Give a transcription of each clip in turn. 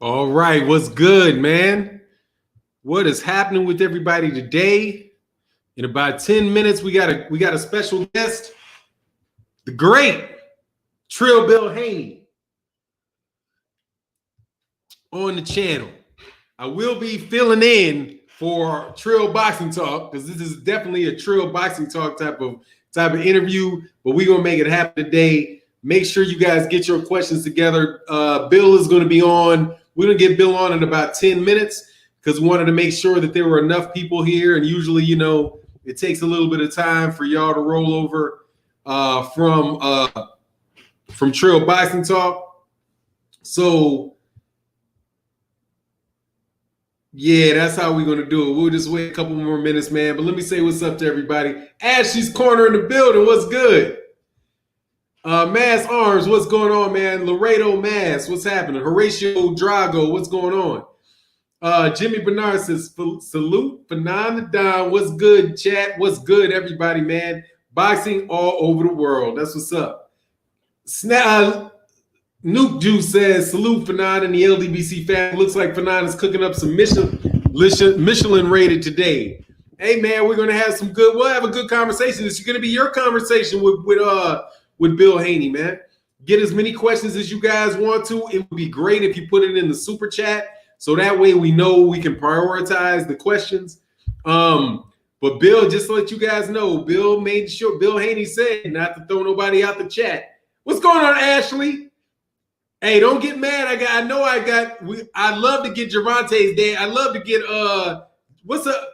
All right, what's good, man? What is happening with everybody today? In about 10 minutes, we got a special guest, the great Trill Bill Haney on the channel. I will be filling in for Trill Boxing Talk because this is definitely a Trill Boxing Talk type of interview, but we're gonna make it happen today. Make sure you guys get your questions together. Bill is going to be on. We're going to get Bill on in about 10 minutes because we wanted to make sure that there were enough people here. And usually, it takes a little bit of time for y'all to roll over from Trill Boxing Talk. So, yeah, that's how we're going to do it. We'll just wait a couple more minutes, man. But let me say what's up to everybody. Ashley's Corner in the building. What's good? Mass Arms, what's going on, man? Laredo Mass, what's happening? Horatio Drago, what's going on? Jimmy Bernard says, salute, Fannon the Don, what's good, chat? What's good, everybody, man? Boxing all over the world. That's what's up. Nuke Juice says, salute, Fannon and the LDBC family. Looks like Fannon is cooking up some Michelin rated today. Hey, man, we'll have a good conversation. This is going to be your conversation with Bill Haney, man. Get as many questions as you guys want to. It would be great if you put it in the super chat, so that way we know we can prioritize the questions. But Bill, just to let you guys know, Bill Haney said not to throw nobody out the chat. What's going on, Ashley? Hey, don't get mad. I'd love to get Gervonta's dad. I'd love to get what's up?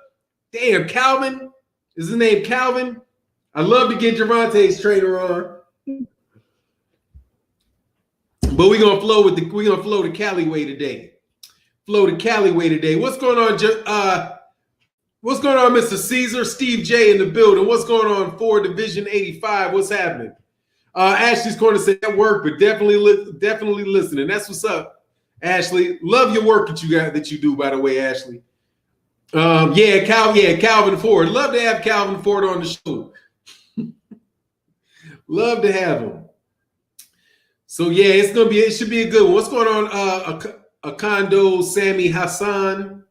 Damn, Calvin. Is his name Calvin? I'd love to get Gervonta's trainer on. But we're gonna flow to Cali way today. Flow to Cali way today. What's going on, Mr. Caesar? Steve J in the building. What's going on, 4 Division 85? What's happening? Ashley's Corner said that work, but definitely listening. That's what's up, Ashley. Love your work that you do, by the way, Ashley. Calvin Ford. Love to have Calvin Ford on the show. Love to have him. So yeah, it should be a good one. What's going on? Akondo Sammy Hassan.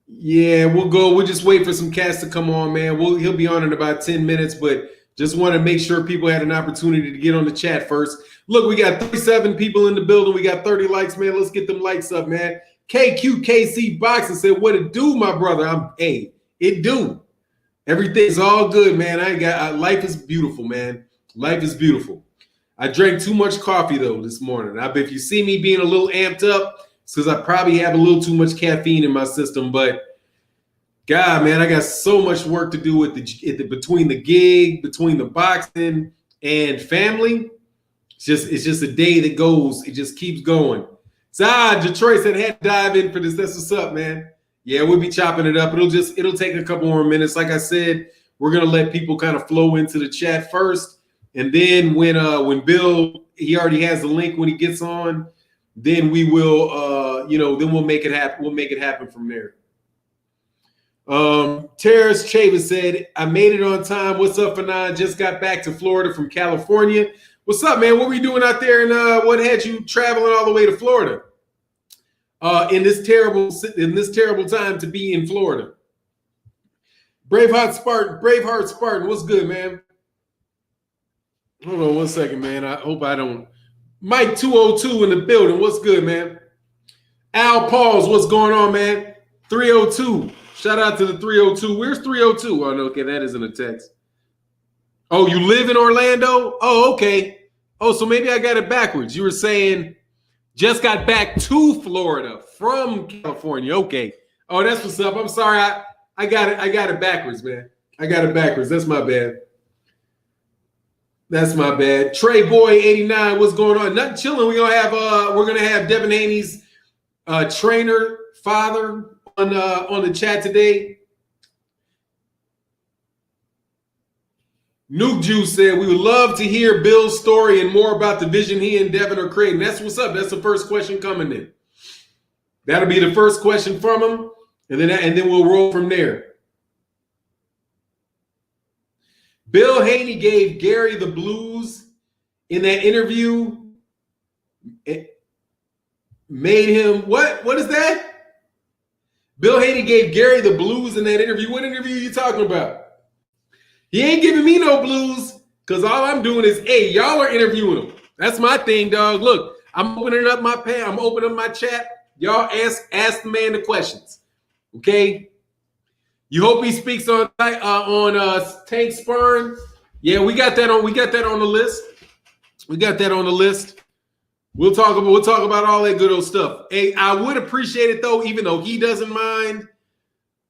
Yeah, we'll just wait for some cats to come on, man. He'll be on in about 10 minutes, but just want to make sure people had an opportunity to get on the chat first. Look, we got 37 people in the building. We got 30 likes, man. Let's get them likes up, man. KQKC Boxing said, what it do, my brother? It do. Everything's all good, man. Life is beautiful, man. Life is beautiful. I drank too much coffee, though, this morning. If you see me being a little amped up, it's because I probably have a little too much caffeine in my system. But, God, man, I got so much work to do between the gig, between the boxing, and family. It's just a day that goes. It just keeps going. Detroit said, had to dive in for this. That's what's up, man. Yeah, we'll be chopping it up. It'll take a couple more minutes. Like I said, we're going to let people kind of flow into the chat first. And then when Bill, he already has the link when he gets on, then we will, then we'll make it happen. We'll make it happen from there. Terrace Chavis said, I made it on time. What's up, Fannon? Just got back to Florida from California. What's up, man? What were you doing out there? And what had you traveling all the way to Florida? In this terrible time to be in Florida. Braveheart Spartan, what's good, man? Hold on 1 second, man. I hope I don't. Mike 202 in the building. What's good, man? Al Pauls, what's going on, man? 302. Shout out to the 302. Where's 302? Oh, no, okay, that isn't a text. Oh, you live in Orlando? Oh, okay. Oh, so maybe I got it backwards. You were saying just got back to Florida from California. Okay. Oh, that's what's up. I'm sorry. I got it backwards, man. I got it backwards. That's my bad. That's my bad. Trey Boy 89, what's going on? Nothing chilling. We're gonna have Devin Haney's trainer father on the chat today. Nuke Juice said we would love to hear Bill's story and more about the vision he and Devin are creating. That's what's up. That's the first question coming in. That'll be the first question from him, and then we'll roll from there. Bill Haney gave Gary the blues in that interview. Made him what? What is that? Bill Haney gave Gary the blues in that interview. What interview are you talking about? He ain't giving me no blues because all I'm doing is, hey, y'all are interviewing him. That's my thing, dog. Look, I'm opening up my pad. I'm opening up my chat. Y'all ask the man the questions. Okay? You hope he speaks on Tank Sparring. Yeah, we got that on the list. We got that on the list. We'll talk about all that good old stuff. Hey, I would appreciate it though, even though he doesn't mind.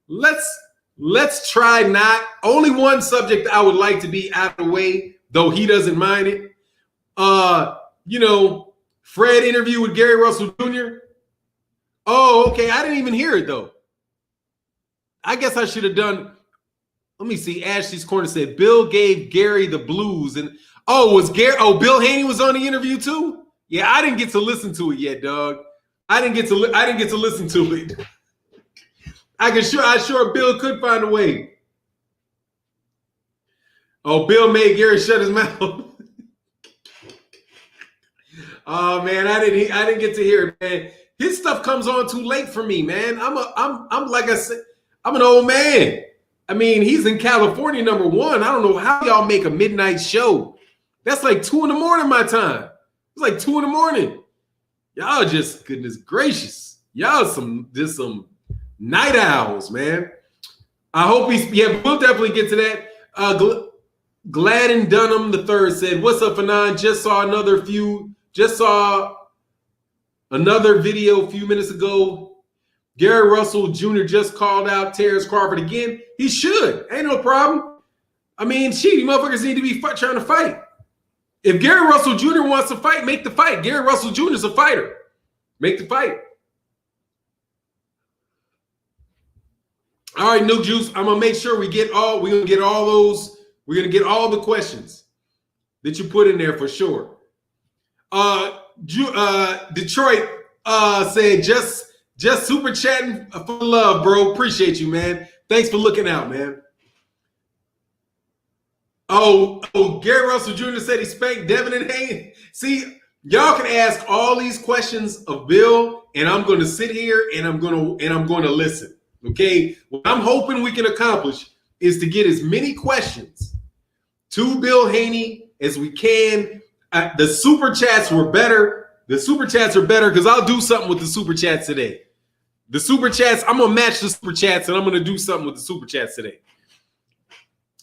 Let's try not only one subject I would like to be out of the way, though he doesn't mind it. Fred interview with Gary Russell Jr. Oh, okay. I didn't even hear it though. I guess I should have done. Let me see. Ashley's Corner said Bill gave Gary the blues, and Bill Haney was on the interview too. Yeah, I didn't get to listen to it yet, dog. I didn't get to listen to it. I'm sure Bill could find a way. Oh, Bill made Gary shut his mouth. Oh man, I didn't get to hear it, man. His stuff comes on too late for me, man. I'm like I said, I'm an old man. I mean, he's in California, number one. I don't know how y'all make a midnight show. That's like 2 a.m. my time. It's like 2 a.m. Y'all just, goodness gracious. Y'all some night owls, man. I hope we'll definitely get to that. Gladden Dunham III said, "What's up, Fannon? Just saw another video a few minutes ago. Gary Russell Jr. just called out Terrence Crawford again. He should. Ain't no problem. I mean, you motherfuckers need to be trying to fight. If Gary Russell Jr. wants to fight, make the fight. Gary Russell Jr. is a fighter. Make the fight." All right, Nuke Juice. I'm gonna make sure we're gonna get all the questions that you put in there for sure. Detroit said just super chatting for love, bro. Appreciate you, man. Thanks for looking out, man. Oh, Gary Russell Jr. said he spanked Devin Haney. See, y'all can ask all these questions of Bill, and I'm going to sit here and I'm going to listen. Okay, what I'm hoping we can accomplish is to get as many questions to Bill Haney as we can. The super chats were better. The super chats are better because I'll do something with the super chats today. The super chats, I'm gonna match the super chats, and I'm gonna do something with the super chats today.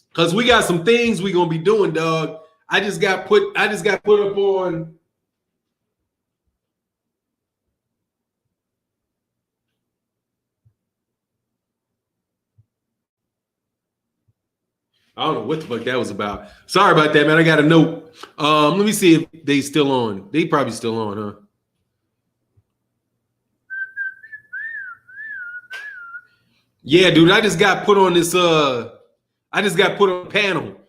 Because we got some things we're gonna be doing, dog. I just got put up on. I don't know what the fuck that was about. Sorry about that, man. I got a note. Let me see if they still on. They probably still on, huh? Yeah, dude. I just got put on this. I just got put on a panel,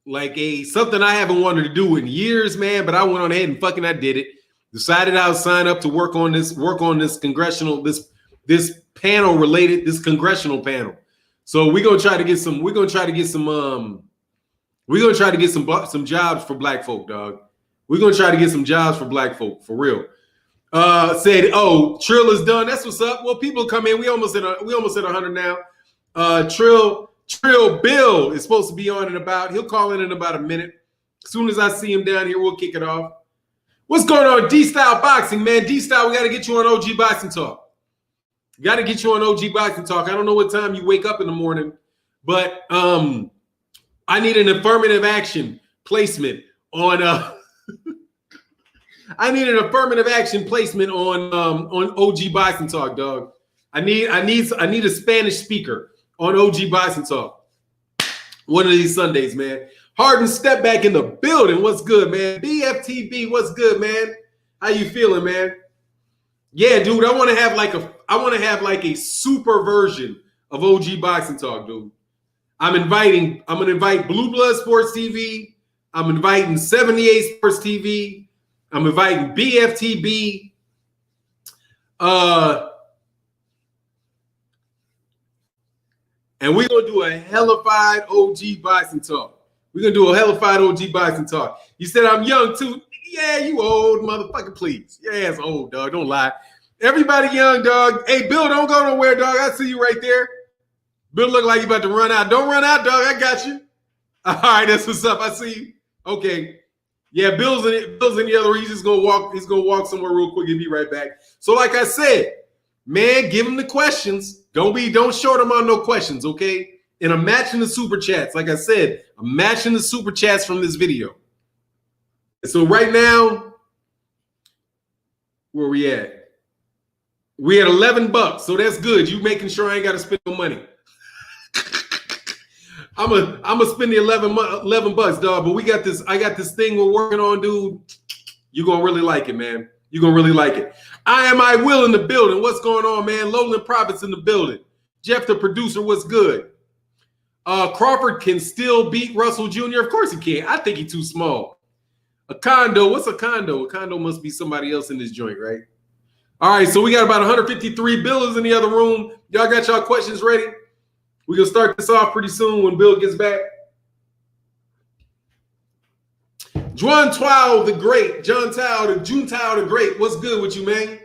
like something I haven't wanted to do in years, man. But I went on ahead and I did it. Decided I would sign up to work on this congressional this congressional panel. So we're gonna try to get some jobs for black folk, dog. We're gonna try to get some jobs for black folk for real. Said, oh, Trill is done. That's what's up. Well, people come in. We almost at 100 now. Trill Bill is supposed to be on in about. He'll call in about a minute. As soon as I see him down here, we'll kick it off. What's going on, D-Style Boxing, man? D-Style, we got to get you on OG Boxing Talk. Got to get you on OG Boxing Talk. I don't know what time you wake up in the morning, but I need an affirmative action placement on. I need an affirmative action placement on OG Boxing Talk, dog. I need a Spanish speaker on OG Boxing Talk. One of these Sundays, man. Harden step back in the building. What's good, man? BFTB, what's good, man? How you feeling, man? Yeah, dude. I want to have like a super version of OG Boxing Talk, dude. I'm gonna invite Blue Blood Sports TV. I'm inviting 78 Sports TV. I'm inviting BFTB. And we're gonna do a hellified OG Boxing Talk. We're gonna do a hellified OG Boxing Talk. You said I'm young too. Yeah, you old motherfucker, please. Yeah, it's old, dog. Don't lie. Everybody young, dog. Hey, Bill, don't go nowhere, dog. I see you right there. Bill look like you about to run out. Don't run out, dog. I got you. All right, that's what's up. I see you. Okay. Yeah, Bill's in the other room. He's just gonna walk. He's gonna walk somewhere real quick and be right back. So, like I said, man, give him the questions. Don't short him on no questions, okay? And I'm matching the super chats. Like I said, I'm matching the super chats from this video. So right now, where we at? We at $11, so that's good. You making sure I ain't got to spend no money. I'm gonna spend the $11, dog. But we got this. I got this thing we're working on, dude. You're gonna really like it, man. You're gonna really like it. I Will in the building. What's going on, man? Lowland Profits in the building. Jeff, the producer, what's good? Crawford can still beat Russell Jr. Of course he can. I think he's too small. A condo. What's a condo? A condo must be somebody else in this joint, right? All right, so we got about 153 Bills in the other room. Y'all got y'all questions ready? We're going to start this off pretty soon when Bill gets back. John Tao the Great. What's good with you, man?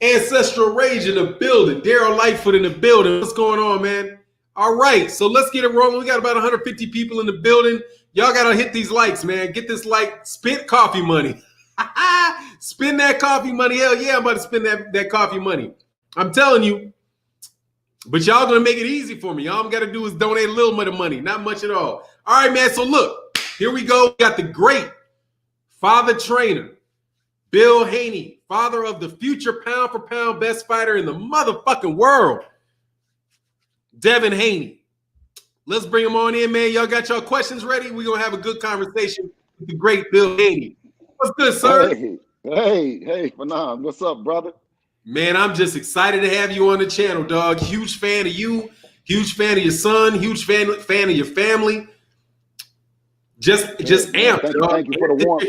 Ancestral Rage in the building. Daryl Lightfoot in the building. What's going on, man? All right, so let's get it rolling. We got about 150 people in the building. Y'all got to hit these likes, man. Get this like, spend coffee money. Spend that coffee money. Hell yeah, I'm about to spend that coffee money. I'm telling you. But y'all going to make it easy for me. All got to do is donate a little bit of money. Not much at all. All right, man. So look, here we go. We got the great father trainer, Bill Haney, father of the future pound for pound best fighter in the motherfucking world, Devin Haney. Let's bring him on in, man. Y'all got y'all questions ready? We're going to have a good conversation with the great Bill Haney. What's good, sir? Hey, Fannon. What's up, brother? Man, I'm just excited to have you on the channel, dog. Huge fan of you. Huge fan of your son. Huge fan of your family. Just amped, dog. Thank you for the warmth.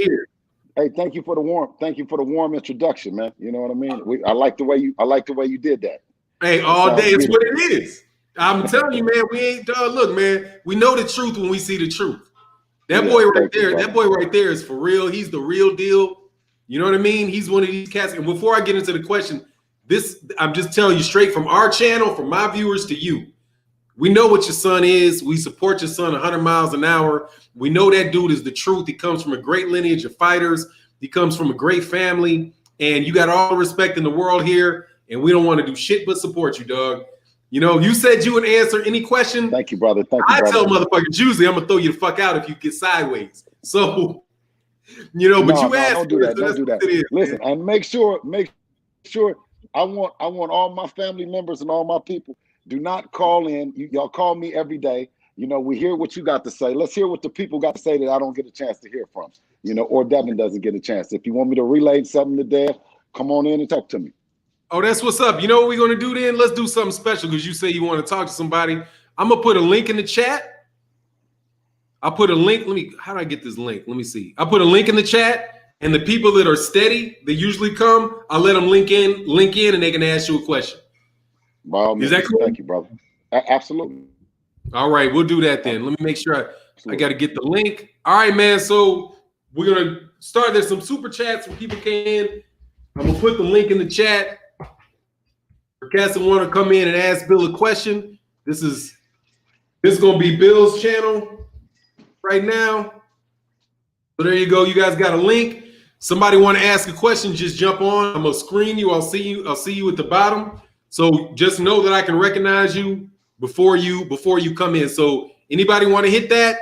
Hey, thank you for the warmth. Thank you for the warm introduction, man. You know what I mean? I like the way you did that. Hey, all day. It's what it is. I'm telling you, man, we ain't look, man, we know the truth when we see the truth. That boy right there is for real. He's the real deal. You know what I mean? He's one of these cats. And before I get into the question, I'm just telling you straight from our channel, from my viewers to you. We know what your son is. We support your son 100 miles an hour. We know that dude is the truth. He comes from a great lineage of fighters. He comes from a great family. And you got all the respect in the world here. And we don't want to do shit but support you, dog. You know, you said you would answer any question. Thank you, brother. I tell motherfuckers usually I'm going to throw you the fuck out if you get sideways. So, you know, but you asked. Don't do that. Don't do that. Listen, and make sure I want all my family members and all my people, do not call in. Y'all call me every day. You know, we hear what you got to say. Let's hear what the people got to say that I don't get a chance to hear from, you know, or Devin doesn't get a chance. If you want me to relay something to Dev, come on in and talk to me. Oh, that's what's up. You know what we're going to do then? Let's do something special because you say you want to talk to somebody. I'm going to put a link in the chat. I'll put a link. How do I get this link? Let me see. I'll put a link in the chat. And the people that are steady, they usually come, I'll let them link in, and they can ask you a question. Is that cool? Thank you, brother. Absolutely. All right, we'll do that then. Let me make sure I got to get the link. All right, man. So we're going to start. There's some super chats when people came in. I'm going to put the link in the chat. For cats that want to come in and ask Bill a question, this is going to be Bill's channel right now. So there you go. You guys got a link. Somebody want to ask a question, just jump on. I'm going to screen you. I'll see you at the bottom. So just know that I can recognize you before you come in. So anybody want to hit that?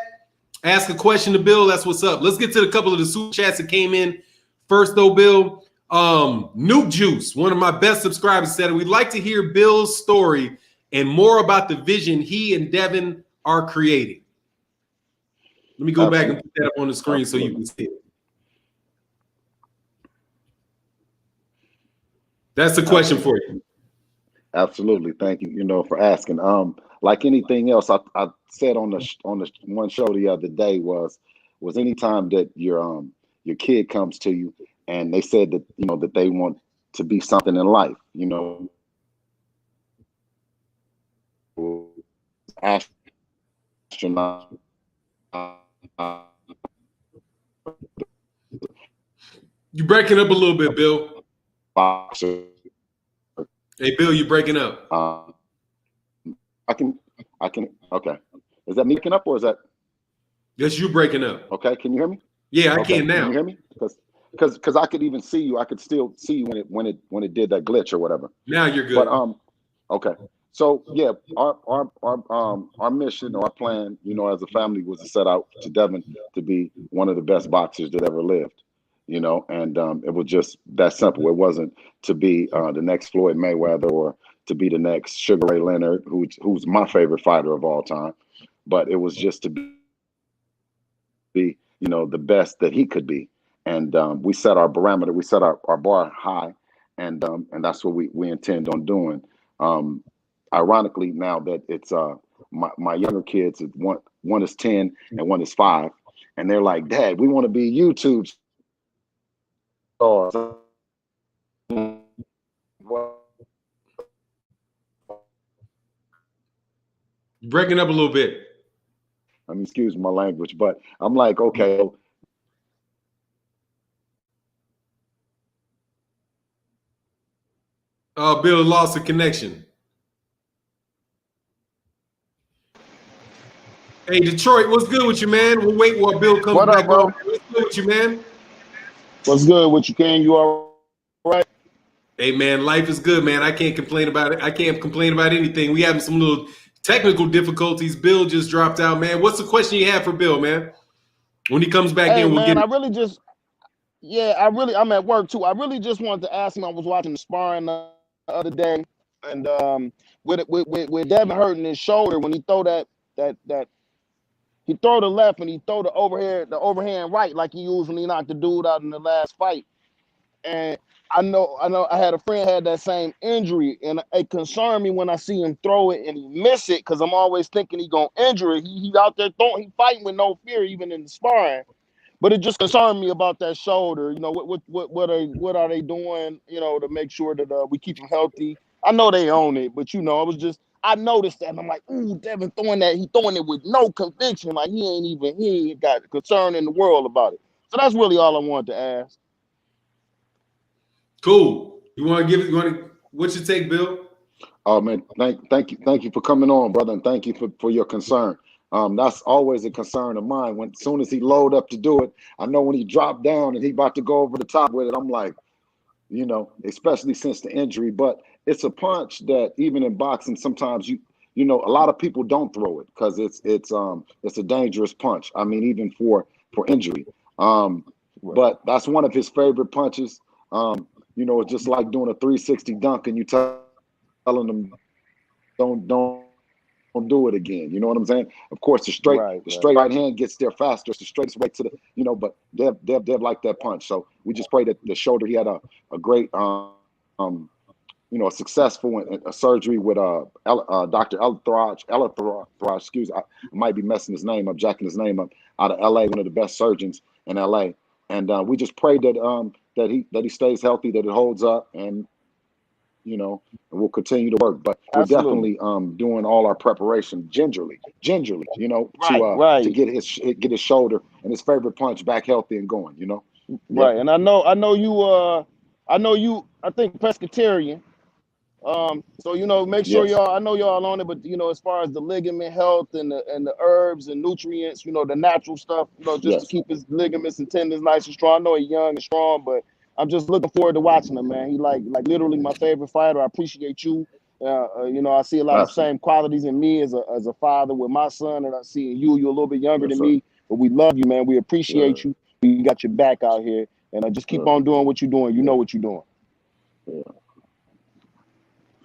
Ask a question to Bill. That's what's up. Let's get to a couple of the super chats that came in first, though, Bill. Nuke Juice, one of my best subscribers, said we'd like to hear Bill's story and more about the vision he and Devin are creating. Let me go back and put that up on the screen so you can see it. That's the question for you. Absolutely. Thank you, for asking. Like anything else, I said on the one show the other day was anytime that your kid comes to you and they said that, that they want to be something in life, astronaut, You breaking up a little bit, Bill. Boxer. Hey, Bill, you breaking up. I can. Okay. Is that me breaking up or is that? That's you breaking up. Okay. Can you hear me? Yeah, I can now. Can you hear me? Because I could even see you. I could still see you when it did that glitch or whatever. Now you're good. But okay. So yeah, our mission or our plan, you know, as a family was to set out to Devin to be one of the best boxers that ever lived. You know, and it was just that simple. It wasn't to be the next Floyd Mayweather or to be the next Sugar Ray Leonard, who's my favorite fighter of all time, but it was just to be, you know, the best that he could be. And we set our barometer, we set our bar high, and that's what we intend on doing. Ironically, now that it's my younger kids, one is 10 and one is 5, and they're like, Dad, we want to be YouTube stars. You're breaking up a little bit. I mean, excuse my language, but I'm like, okay. Bill lost the connection. Hey, Detroit, what's good with you, man? We'll wait while Bill comes back up, bro? on. What's good with you, man? What's good with you, Ken? You all right? Hey, man, life is good, man. I can't complain about it. I can't complain about anything. We having some little technical difficulties. Bill just dropped out, man. What's the question you have for Bill, man? When he comes back in, we'll get it. I'm at work too. I really just wanted to ask him. I was watching the sparring the other day, and with Devin hurting his shoulder when he throw that he throw the left and he throw the overhand right like he usually knocked the dude out in the last fight. And I know I had a friend had that same injury, and it concerned me when I see him throw it and he miss it, because I'm always thinking he gonna injure it. He out there throwing, he fighting with no fear even in the sparring. But it just concerned me about that shoulder. You know, what are they doing, you know, to make sure that we keep him healthy? I know they own it, but you know, I noticed that and I'm like, ooh, Devin throwing it with no conviction. Like he ain't got concern in the world about it. So that's really all I wanted to ask. Cool. What's your take, Bill? Oh man, thank you for coming on, brother, and thank you for your concern. That's always a concern of mine. When as soon as he load up to do it, I know when he dropped down and he about to go over the top with it, I'm like, you know, especially since the injury. But it's a punch that even in boxing, sometimes you know, a lot of people don't throw it because it's a dangerous punch. I mean, even for injury. But that's one of his favorite punches. You know, it's just like doing a 360 dunk and you telling them don't do it again. You know what I'm saying? Of course, the straight right hand gets there faster. It's the straightest way to the, you know, but Dev like that punch. So we just pray that the shoulder, he had a great, you know, a successful surgery with Dr. Elathrosh, excuse me, I might be messing his name up, jacking his name up, out of LA, one of the best surgeons in LA. And we just pray that he stays healthy, that it holds up, and you know, and we'll continue to work. But we're definitely doing all our preparation gingerly, you know, to get his shoulder and his favorite punch back healthy and going, you know. Right. And I know you I think pescatarian. So you know, make sure y'all, I know y'all on it, but you know, as far as the ligament health and the herbs and nutrients, you know, the natural stuff, you know, just to keep his ligaments and tendons nice and strong. I know he's young and strong, but I'm just looking forward to watching him, man. He like literally my favorite fighter. I appreciate you. You know, I see a lot of the same qualities in me as a father with my son, and I see in you. You're a little bit younger than me, but we love you, man. We appreciate you. We got your back out here, and just keep on doing what you're doing. You know what you're doing.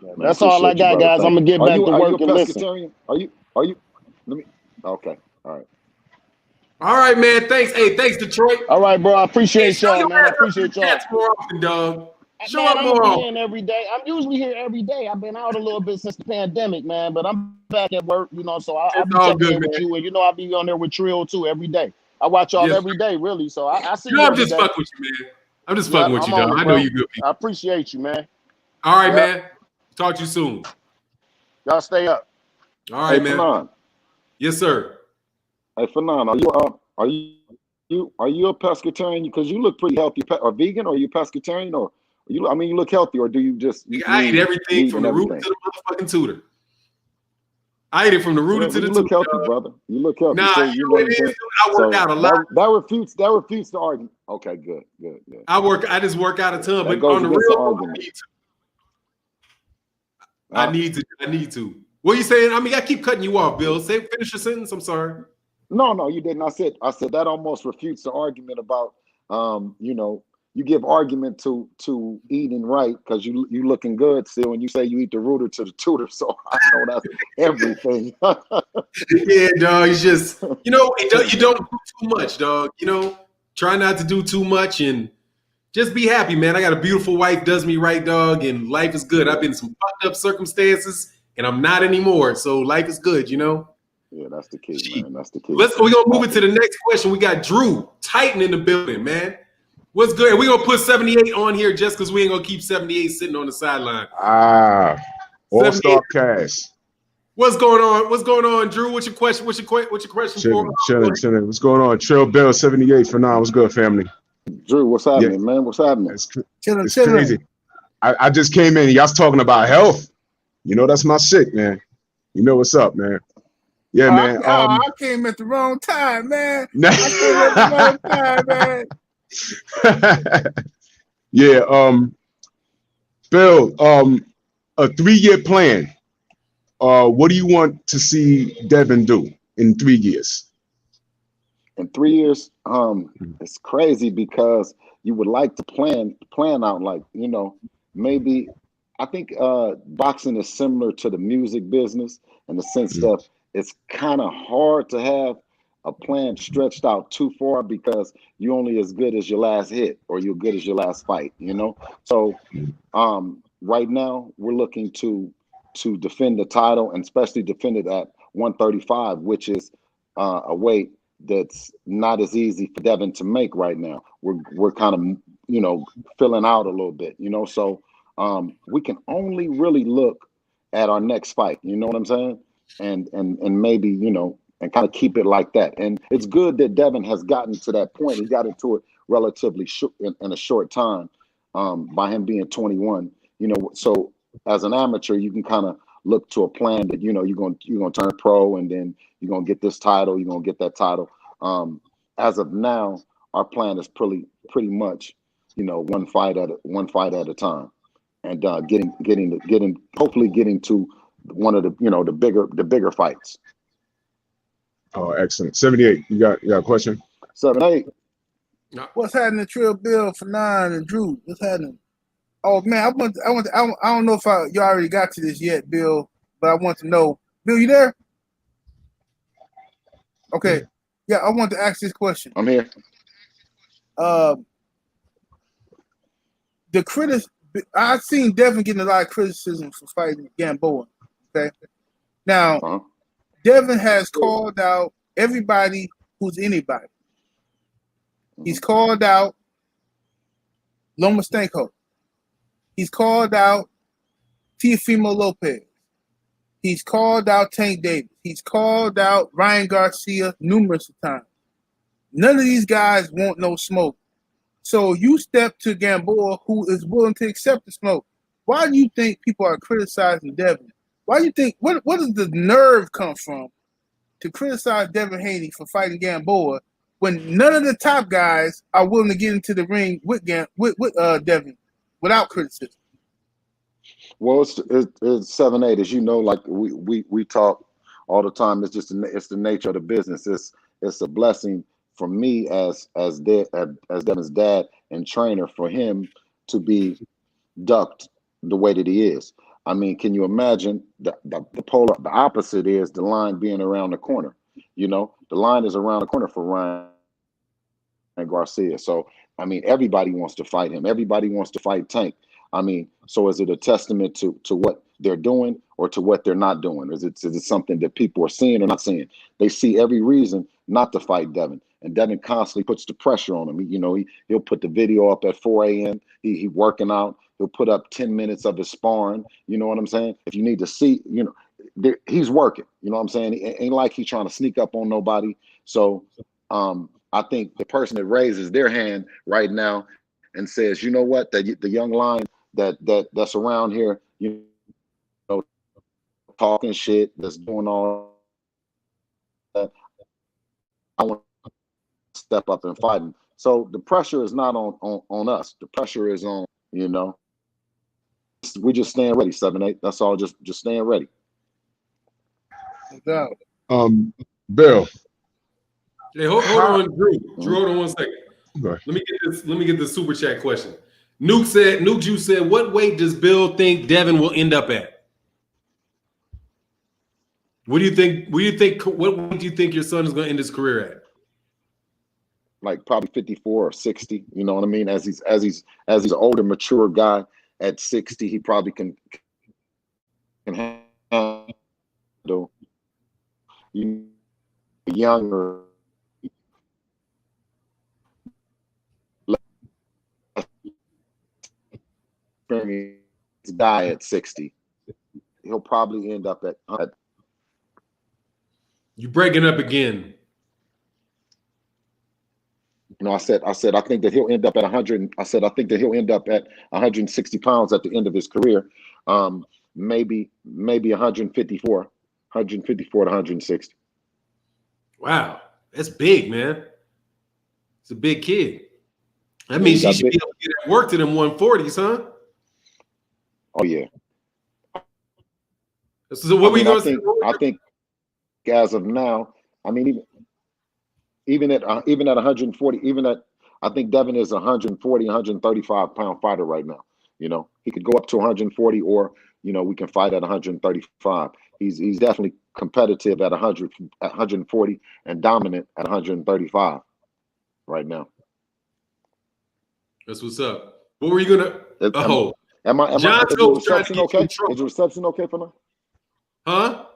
Man, that's all I got, guys. I'm gonna get back to work and listen. Are you? Let me. Okay. All right. All right, man. Thanks. Hey, thanks, Detroit. All right, bro. I appreciate y'all, man. I appreciate y'all. More often, dog. Show up more often. Every day. I'm usually here every day. I've been out a little bit since the pandemic, man, but I'm back at work, you know, so I'll be checking in with you, and you know I'll be on there with Trill too every day. I watch y'all every day, really. So I see you. I'm just fucking with you, man. I'm just fucking with you, dog. I know you good people. I appreciate you, man. All right, man. Talk to you soon. Y'all stay up. All right, man. Fannon. Yes, sir. Hey, Fannon, are you are you a pescatarian? Because you look pretty healthy, or vegan, or are you pescatarian, or you? I mean, you look healthy, or do you just I eat everything from the root to the motherfucking tutor. I ate it from the rooter to the You look tutor. healthy, brother. You look healthy. Nah, So, you know what it is? I work out a lot. That refutes the argument. Okay, good. I just work out a ton, That but goes on the against real, the argument. I need to. What are you saying? I mean, I keep cutting you off, Bill. Finish your sentence. I'm sorry. No, you didn't. I said that almost refutes the argument about you give argument to eating right because you looking good still when you say you eat the rooter to the tutor. So I know that's everything. Yeah, dog. It's just you don't do too much, dog. Try not to do too much and just be happy, man. I got a beautiful wife, does me right, dog, and life is good. I've been in some fucked up circumstances, and I'm not anymore. So life is good, Yeah, that's the key, man. That's the key. We're gonna move it to the next question. We got Drew Titan in the building, man. What's good? We're gonna put 78 on here just because we ain't gonna keep 78 sitting on the sideline. All-Star Cash. What's going on? What's going on, Drew? What's your question? What's your question Chilling. What's going on? Trill Bill 78 for now. What's good, family? Drew, what's happening, man? What's happening? It's crazy. I just came in. Y'all talking about health. That's my shit, man. You know what's up, man. Yeah, man. I came at the wrong time, man. Yeah, Bill, a 3-year plan. What do you want to see Devin do in 3 years? In 3 years, it's crazy because you would like to plan out like, maybe I think boxing is similar to the music business in the sense that it's kind of hard to have a plan stretched out too far because you're only as good as your last hit or you're good as your last fight, So right now we're looking to defend the title and especially defend it at 135, which is a weight that's not as easy for Devin to make right now. We're kind of, filling out a little bit, So we can only really look at our next fight. You know what I'm saying? And maybe, and kind of keep it like that. And it's good that Devin has gotten to that point. He got into it relatively in a short time by him being 21. So as an amateur, you can kind of look to a plan that you're going to turn pro and then you're going to get this title. You're going to get that title. As of now, our plan is pretty much, one fight at a time, and hopefully getting to one of the bigger fights. Oh, excellent. 78. You got a question? 78. What's happening, Trill Bill, Fannon, and Drew? What's happening? Oh man, I don't know if you already got to this yet, Bill, but I want to know. Bill, you there? Okay. Yeah, I want to ask this question. I'm here. I've seen Devin getting a lot of criticism for fighting Gamboa. Okay. Now, Devin has called out everybody who's anybody. He's called out Lomachenko. He's called out Teofimo Lopez. He's called out Tank Davis. He's called out Ryan Garcia numerous times. None of these guys want no smoke. So you step to Gamboa, who is willing to accept the smoke. Why do you think people are criticizing Devin? Why do you think, what does the nerve come from to criticize Devin Haney for fighting Gamboa when none of the top guys are willing to get into the ring with Devin without criticism? Well, it's 7-8, as you know, like we talk all the time. It's just it's the nature of the business. It's a blessing for me as Devin's dad and trainer for him to be ducked the way that he is. I mean, can you imagine the opposite is the line being around the corner? The line is around the corner for Ryan and Garcia. So, I mean, everybody wants to fight him. Everybody wants to fight Tank. I mean, so is it a testament to what they're doing or to what they're not doing? Is it something that people are seeing or not seeing? They see every reason not to fight Devin. And Devin constantly puts the pressure on him. He'll put the video up at 4 a.m. He working out. He'll put up 10 minutes of his sparring. You know what I'm saying? If you need to see, he's working. You know what I'm saying? It ain't like he's trying to sneak up on nobody. So I think the person that raises their hand right now and says, you know what, the young lion that's around here, you know, talking shit, that's doing all that, I want to step up and fight him. So the pressure is not on us. The pressure is on, you know, we just staying ready, 7-8. That's all. Just staying ready. No doubt. Bill. Hey, hold on, Drew. Drew, hold on 1 second. Okay. Let me get this super chat question. Nuke Juice said, what weight does Bill think Devin will end up at? What do you think? What weight do you think your son is going to end his career at? Like probably 54 or 60. You know what I mean? As he's an older, mature guy at 60, he probably can handle younger guy at 60. He'll probably end up at You breaking up again. you know, I said I think that he'll end up at 100. I said I think that he'll end up at 160 pounds at the end of his career. Maybe 154 to 160. Wow, that's big, man. It's a big kid. That means he should be able to get at work to them 140s, huh? Oh yeah. So what we gonna say? I think as of now, I mean, even at 140, I think Devin is 140, 135 pound fighter right now. You know, he could go up to 140, or you know, we can fight at 135. He's definitely competitive at 140 and dominant at 135 right now. That's what's up. What were you gonna? Am I is the reception okay? Is the reception okay for now? Huh?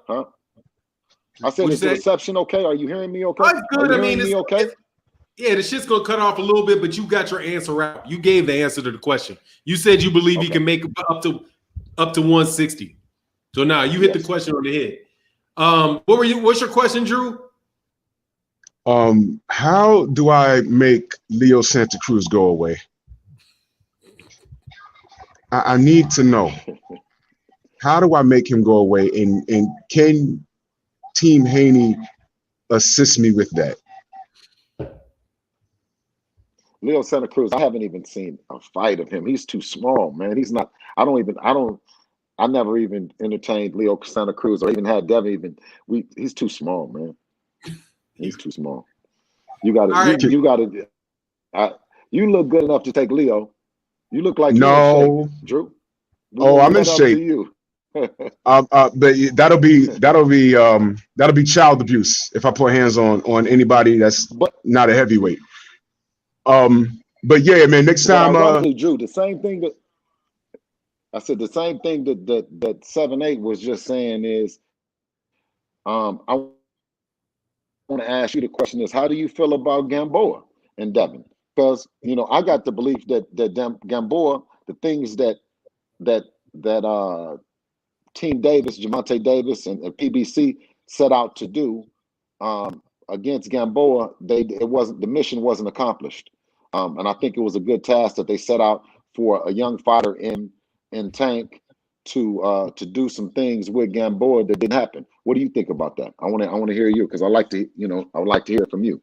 I said, is the reception okay? Are you hearing me okay? That's good. I mean, okay? Yeah, the shit's gonna cut off a little bit, but you got your answer out. You gave the answer to the question. You said you believe he can make up to 160. So now you hit the question on the head. What's your question, Drew? How do I make Leo Santa Cruz go away? I need to know. How do I make him go away? And can Team Haney assist me with that? Leo Santa Cruz, I haven't even seen a fight of him. He's too small, man. He's not. I never even entertained Leo Santa Cruz or even had Devin. He's too small, man. He's too small. You look good enough to take Leo. You look like no, shape, Drew. I'm in shape. But that'll be child abuse if I put hands on anybody that's not a heavyweight. But yeah, man, next time. Drew, the same thing that I said. The same thing that 7-8 was just saying is, I want to ask you the question is, how do you feel about Gamboa and Devin? Because you know, I got the belief that Gamboa, the things that Team Davis, Gervonta Davis, and PBC set out to do against Gamboa, the mission wasn't accomplished. And I think it was a good task that they set out for a young fighter in Tank to do some things with Gamboa that didn't happen. What do you think about that? I want to hear you, because I would like to hear from you.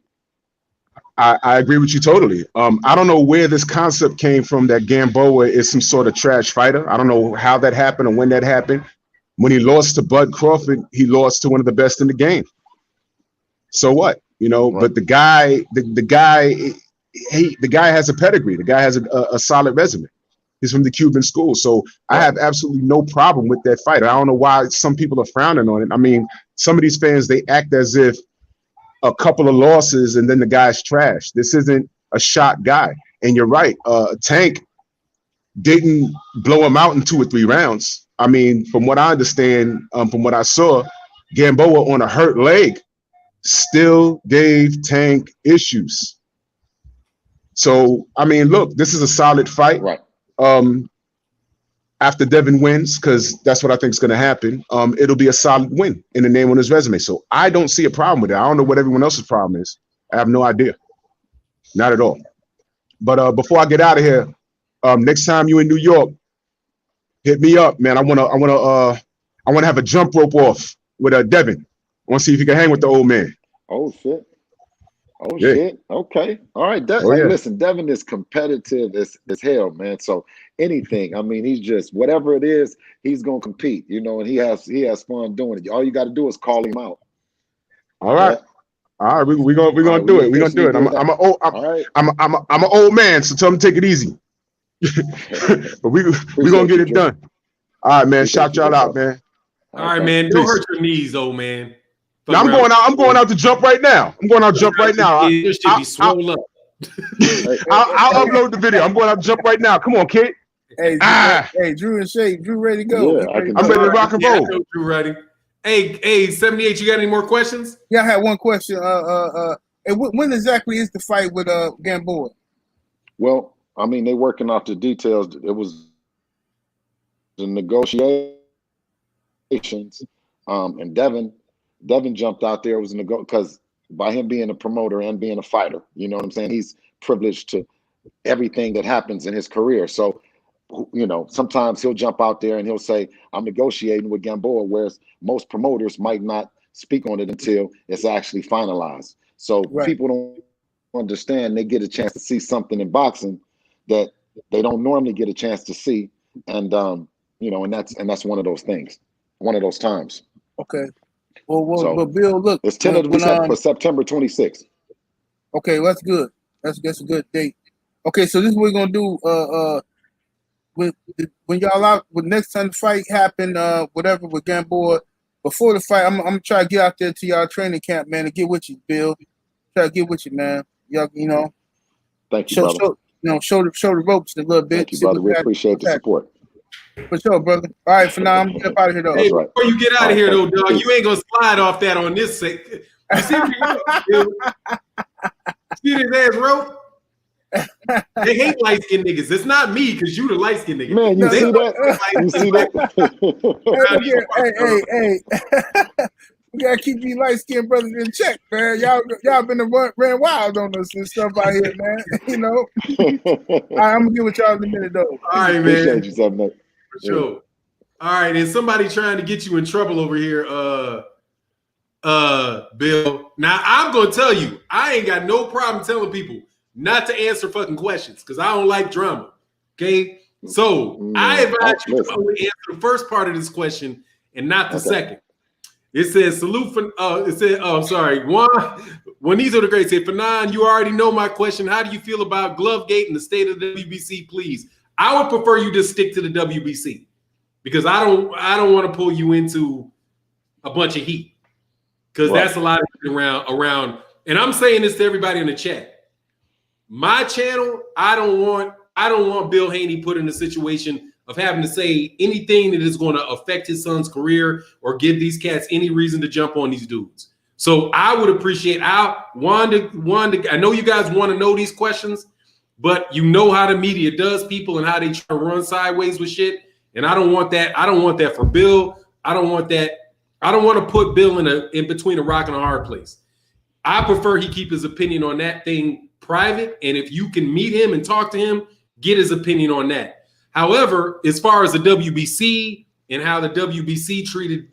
I agree with you totally. I don't know where this concept came from that Gamboa is some sort of trash fighter. I don't know how that happened or when that happened. When he lost to Bud Crawford, he lost to one of the best in the game. So what? You know, right. But the guy has a pedigree. The guy has a solid resume. He's from the Cuban school. So I have absolutely no problem with that fighter. I don't know why some people are frowning on it. I mean, some of these fans, they act as if a couple of losses and then the guy's trash. This isn't a shot guy. And you're right. Tank didn't blow him out in 2 or 3 rounds. I mean, from what I understand, from what I saw, Gamboa on a hurt leg still gave Tank issues. So, I mean, look, this is a solid fight. Right. After Devin wins, because that's what I think is going to happen, it'll be a solid win in the name on his resume. So I don't see a problem with it. I don't know what everyone else's problem is. I have no idea. Not at all. But before I get out of here, next time you in New York, hit me up, man. I wanna have a jump rope off with Devin. I want to see if you can hang with the old man. Oh shit. Oh Yeah. shit. Okay. All right. Oh, yeah. Listen, Devin is competitive as hell, man. So anything, I mean, he's just whatever it is, he's gonna compete, you know, and he has fun doing it. All you got to do is call him out. All right. All right, we're gonna do it. We're gonna do it. I'm an old man, so tell him to take it easy. But we're gonna get it done. All right, man. Shout y'all out, man. All right, man. Don't hurt your knees, old man. Now, I'm going out to jump right now. I'm going out to jump right now. This should be swollen up. I'll upload the video. I'm going out to jump right now. Come on, kid. Hey, Drew in shape. Drew ready to go. Yeah, I'm ready to rock and roll. I know Drew ready. Hey, 78. You got any more questions? Yeah, I had one question. When exactly is the fight with Gamboa? Well, I mean, they working out the details. It was the negotiations, and Devin jumped out there. It was because by him being a promoter and being a fighter, you know what I'm saying? He's privileged to everything that happens in his career. So, you know, sometimes he'll jump out there and he'll say, I'm negotiating with Gamboa, whereas most promoters might not speak on it until it's actually finalized. So people don't understand. They get a chance to see something in boxing that they don't normally get a chance to see. And, you know, and that's one of those things, one of those times. Okay. Well, Bill, look, it's tentatively set for September 26th. Okay, well, that's good. That's a good date. Okay, so this is what we're gonna do. When y'all out, when next time the fight happen, whatever with Gamboa, before the fight, I'm gonna try to get out there to y'all training camp, man, and get with you, Bill. Try to get with you, man. Y'all, you know. Thank you, brother. Show the ropes a little bit. Thank you, brother. We appreciate the support. For sure, brother. All right, for now, I'm gonna get up out of here, though. Hey, before you get out of here, though, dog, you ain't gonna slide off that on this sake. You see this ass rope? They hate light-skinned niggas. It's not me, because you the light-skinned nigga. Man, you see that? You see that? Hey. We gotta keep these light-skinned brothers in check, man. Y'all been ran wild on us and stuff out here, man. You know. All right, I'm gonna get with y'all in a minute, though. All right, man. Appreciate you, something, man. For sure. All right, and somebody trying to get you in trouble over here, Bill. Now I'm gonna tell you, I ain't got no problem telling people not to answer fucking questions because I don't like drama. Okay, so I advise you to only answer the first part of this question and not the second. It says salute for. It said, oh, sorry. When these are the great. Say, Fannon, you already know my question. How do you feel about Glovegate and the state of the WBC? Please, I would prefer you just stick to the WBC because I don't want to pull you into a bunch of heat because that's a lot of around. And I'm saying this to everybody in the chat. My channel, I don't want Bill Haney put in a situation of having to say anything that is going to affect his son's career or give these cats any reason to jump on these dudes. So I would appreciate Wanda, I know you guys want to know these questions, but you know how the media does people and how they try to run sideways with shit. And I don't want that. I don't want that for Bill. I don't want that. I don't want to put Bill in between a rock and a hard place. I prefer he keep his opinion on that thing private. And if you can meet him and talk to him, get his opinion on that. However, as far as the WBC and how the WBC treated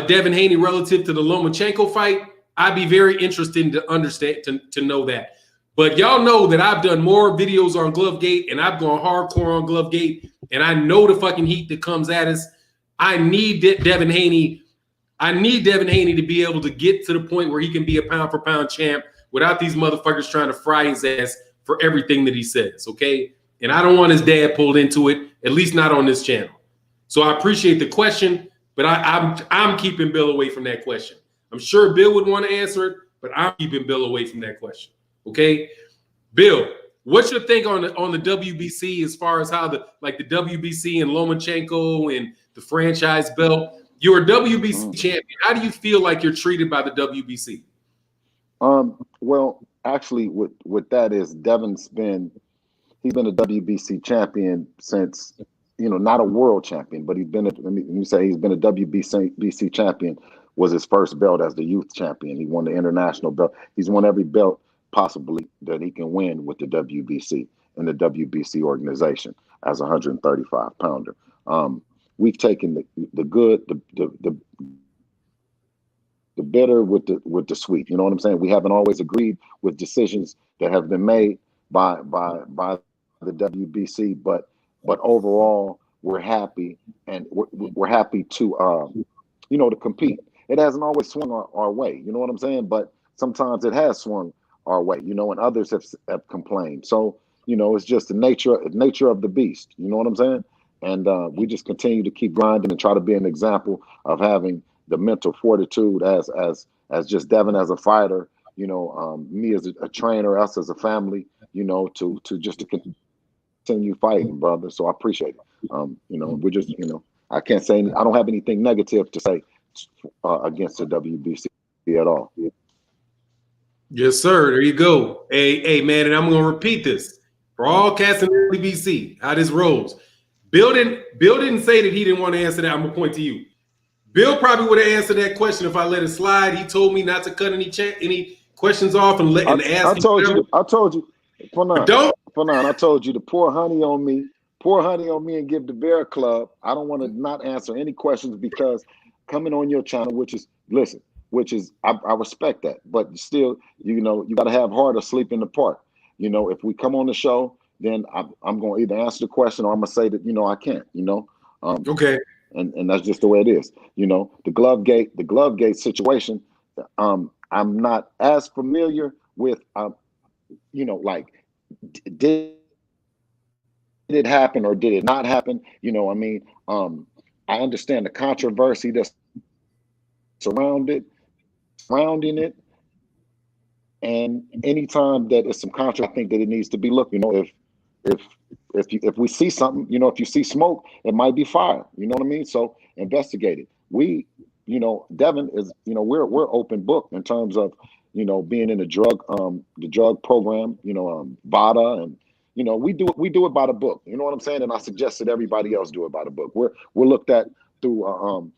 Devin Haney relative to the Lomachenko fight, I'd be very interested to understand to know that. But y'all know that I've done more videos on Glovegate and I've gone hardcore on Glovegate, and I know the fucking heat that comes at us. I need Devin Haney. I need Devin Haney to be able to get to the point where he can be a pound for pound champ without these motherfuckers trying to fry his ass for everything that he says. Okay. And I don't want his dad pulled into it, at least not on this channel. So I appreciate the question, but I'm keeping Bill away from that question. I'm sure Bill would want to answer it, but I'm keeping Bill away from that question. Okay, Bill, what's your think on the WBC as far as how the WBC and Lomachenko and the franchise belt? You're a WBC champion. How do you feel like you're treated by the WBC? Well, actually, with that is he's been a WBC champion since, not a world champion, but he's been a WBC champion. Was his first belt as the youth champion. He won the international belt. He's won every belt possibly that he can win with the WBC and the WBC organization as a 135 pounder. We've taken the good, the bitter with the sweet. You know what I'm saying? We haven't always agreed with decisions that have been made by the WBC, but overall we're happy, and we're happy to to compete. It hasn't always swung our way. You know what I'm saying? But sometimes it has swung our way. And others have complained. So it's just the nature of the beast. You know what I'm saying? And we just continue to keep grinding and try to be an example of having the mental fortitude as just Devin as a fighter, me as a trainer, us as a family, to continue fighting, brother. So I appreciate it. We're just, I can't say, I don't have anything negative to say against the WBC at all. Yes, sir. There you go. Hey, man, and I'm going to repeat this for all cats in the WBC, how this rolls. Bill didn't say that he didn't want to answer that. I'm going to point to you. Bill probably would have answered that question if I let it slide. He told me not to cut any questions off and ask. I told you. Fannon, I told you to pour honey on me and give the Bear Club. I don't want to not answer any questions because coming on your channel, which is I respect that, but still, you got to have heart or sleep in the park. If we come on the show, then I'm going to either answer the question or I'm going to say that, I can't, okay. And that's just the way it is. The glove gate situation. I'm not as familiar with, like, did it happen or did it not happen? I understand the controversy that's surrounding it. And anytime that it's some controversy, I think that it needs to be looked. If we see something, if you see smoke, it might be fire. You know what I mean? So investigate it. We, Devin is, we're open book in terms of, being in the drug program, VADA, and we do it by the book. You know what I'm saying? And I suggested everybody else do it by the book. We're looked at through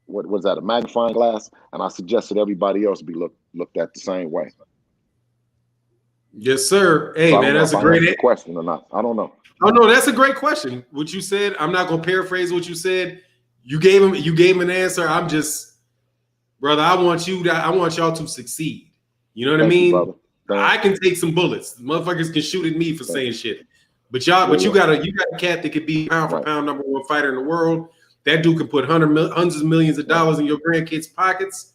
what was that, a magnifying glass? And I suggested everybody else be looked at the same way. Yes, sir. Hey, so man, that's a great question or not. I don't know. Oh no, that's a great question. What you said, I'm not gonna paraphrase what you said. You gave him an answer. I'm just, brother, I want y'all to succeed. You know what I mean? I can take some bullets. Motherfuckers can shoot at me for saying shit. But you got a cat that could be pound for pound #1 fighter in the world. That dude can put hundreds of millions of dollars in your grandkids' pockets.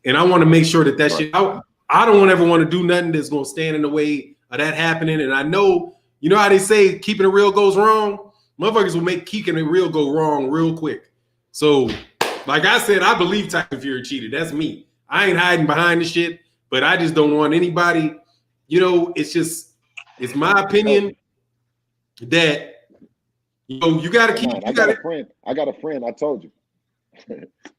And I want to make sure that shit out. I don't ever want to do nothing that's going to stand in the way of that happening. And I know, how they say keeping it real goes wrong? Motherfuckers will make keeping it real go wrong real quick. So, like I said, I believe Tyson Fury cheated. That's me. I ain't hiding behind the shit, but I just don't want anybody, it's my opinion that, you got to keep. I got a friend. I told you.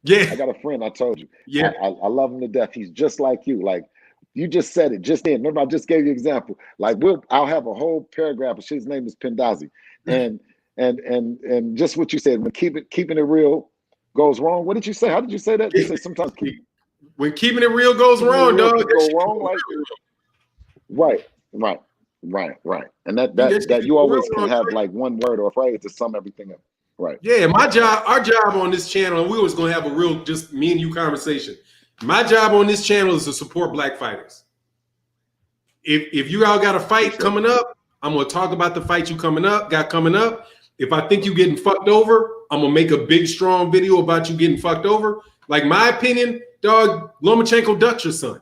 Yeah. I got a friend. I told you. Yeah. I love him to death. He's just like you. Like, you just said it just then. Remember, I just gave you an example. Like, I'll have a whole paragraph. His name is Pendazi, and just what you said. When keeping it real goes wrong. What did you say? How did you say that? You say sometimes when keeping it real goes wrong, dog. Go wrong. Like, right. And that you always can have like one word or phrase to sum everything up. Right. Yeah, our job on this channel, and we was gonna have a real just me and you conversation. My job on this channel is to support black fighters. If you all got a fight coming up, I'm gonna talk about the fight you got coming up. If I think you getting fucked over, I'm gonna make a big strong video about you getting fucked over. Like, my opinion, dog, Lomachenko ducked your son.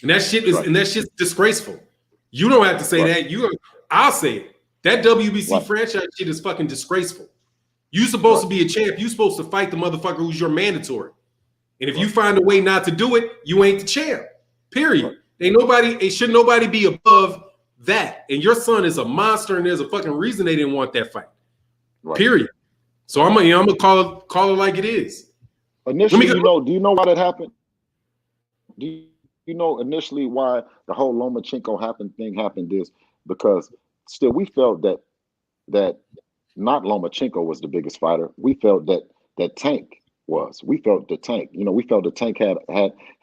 And that shit is and that shit's disgraceful. You don't have to say that. I'll say it. That WBC franchise shit is fucking disgraceful. You supposed to be a champ. You supposed to fight the motherfucker who's your mandatory. And if you find a way not to do it, you ain't the champ. Period. Should nobody be above that. And your son is a monster, and there's a fucking reason they didn't want that fight. Right. Period. So I'm gonna call it like it is. Initially, do you know why that happened? Do you know initially why the whole Lomachenko thing happened is because still we felt that not Lomachenko was the biggest fighter. We felt that Tank was. We felt the Tank. We felt the Tank had